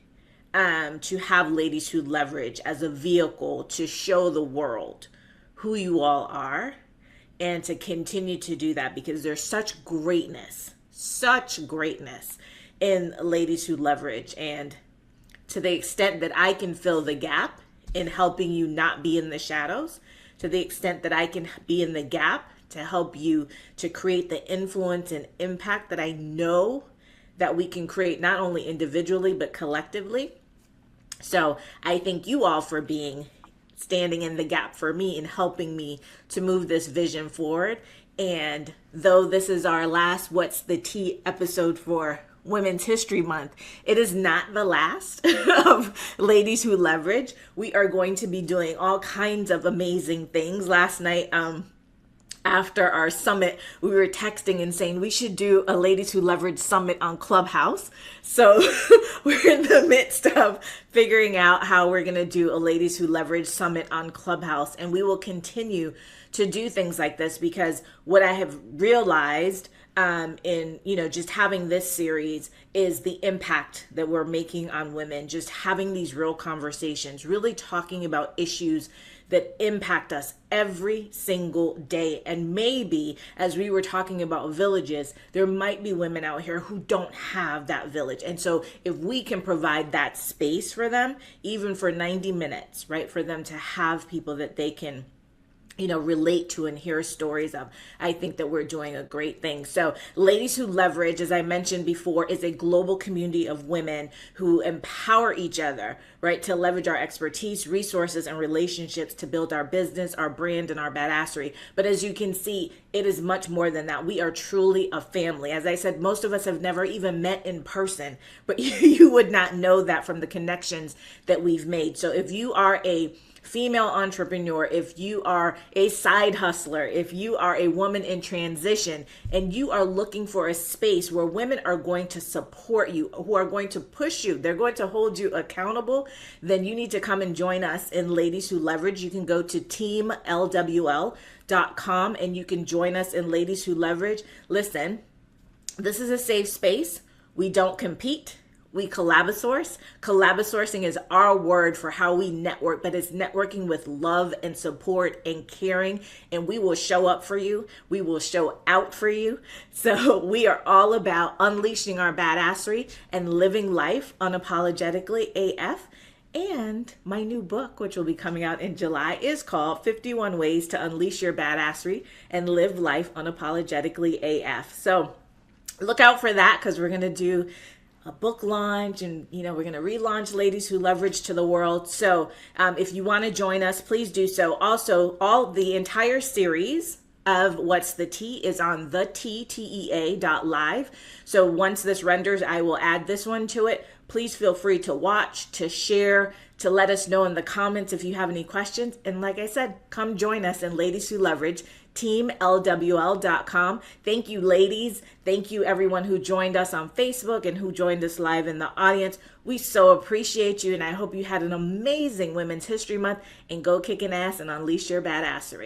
to have Ladies Who Leverage as a vehicle to show the world who you all are, and to continue to do that, because there's such greatness in Ladies Who Leverage. And to the extent that I can fill the gap in helping you not be in the shadows, to the extent that I can be in the gap to help you to create the influence and impact that I know that we can create, not only individually but collectively. So I thank you all for standing in the gap for me and helping me to move this vision forward. And though this is our last What's the Tea episode for Women's History Month, it is not the last of Ladies Who Leverage. We are going to be doing all kinds of amazing things. Last night, after our summit, we were texting and saying we should do a Ladies Who Leverage summit on Clubhouse. So we're in the midst of figuring out how we're going to do a Ladies Who Leverage summit on Clubhouse. And we will continue to do things like this, because what I have realized in, just having this series is the impact that we're making on women, just having these real conversations, really talking about issues that impact us every single day. And maybe, as we were talking about villages, there might be women out here who don't have that village. And so if we can provide that space for them, even for 90 minutes, right, for them to have people that they can relate to and hear stories of, I think that we're doing a great thing. So Ladies Who Leverage, as I mentioned before, is a global community of women who empower each other, right, to leverage our expertise, resources, and relationships to build our business, our brand, and our badassery. But as you can see, it is much more than that. We are truly a family. As I said, most of us have never even met in person, but you would not know that from the connections that we've made. So if you are a female entrepreneur, if you are a side hustler, if you are a woman in transition, and you are looking for a space where women are going to support you, who are going to push you, they're going to hold you accountable, then you need to come and join us in Ladies Who Leverage. You can go to teamlwl.com and you can join us in Ladies Who Leverage. Listen, this is a safe space. We don't compete. We collabosource. Collabosourcing is our word for how we network, but it's networking with love and support and caring. And we will show up for you. We will show out for you. So we are all about unleashing our badassery and living life unapologetically AF. And my new book, which will be coming out in July, is called 51 Ways to Unleash Your Badassery and Live Life Unapologetically AF. So look out for that, because we're going to do a book launch, and we're going to relaunch Ladies Who Leverage to the world. So if you want to join us, please do so. Also, the entire series of What's the Tea is on thetea.live. So once this renders, I will add this one to it. Please feel free to watch, to share, to let us know in the comments if you have any questions. And like I said, come join us in Ladies Who Leverage, teamlwl.com. Thank you, ladies. Thank you, everyone who joined us on Facebook and who joined us live in the audience. We so appreciate you, and I hope you had an amazing Women's History Month, and go kicking ass and unleash your badassery.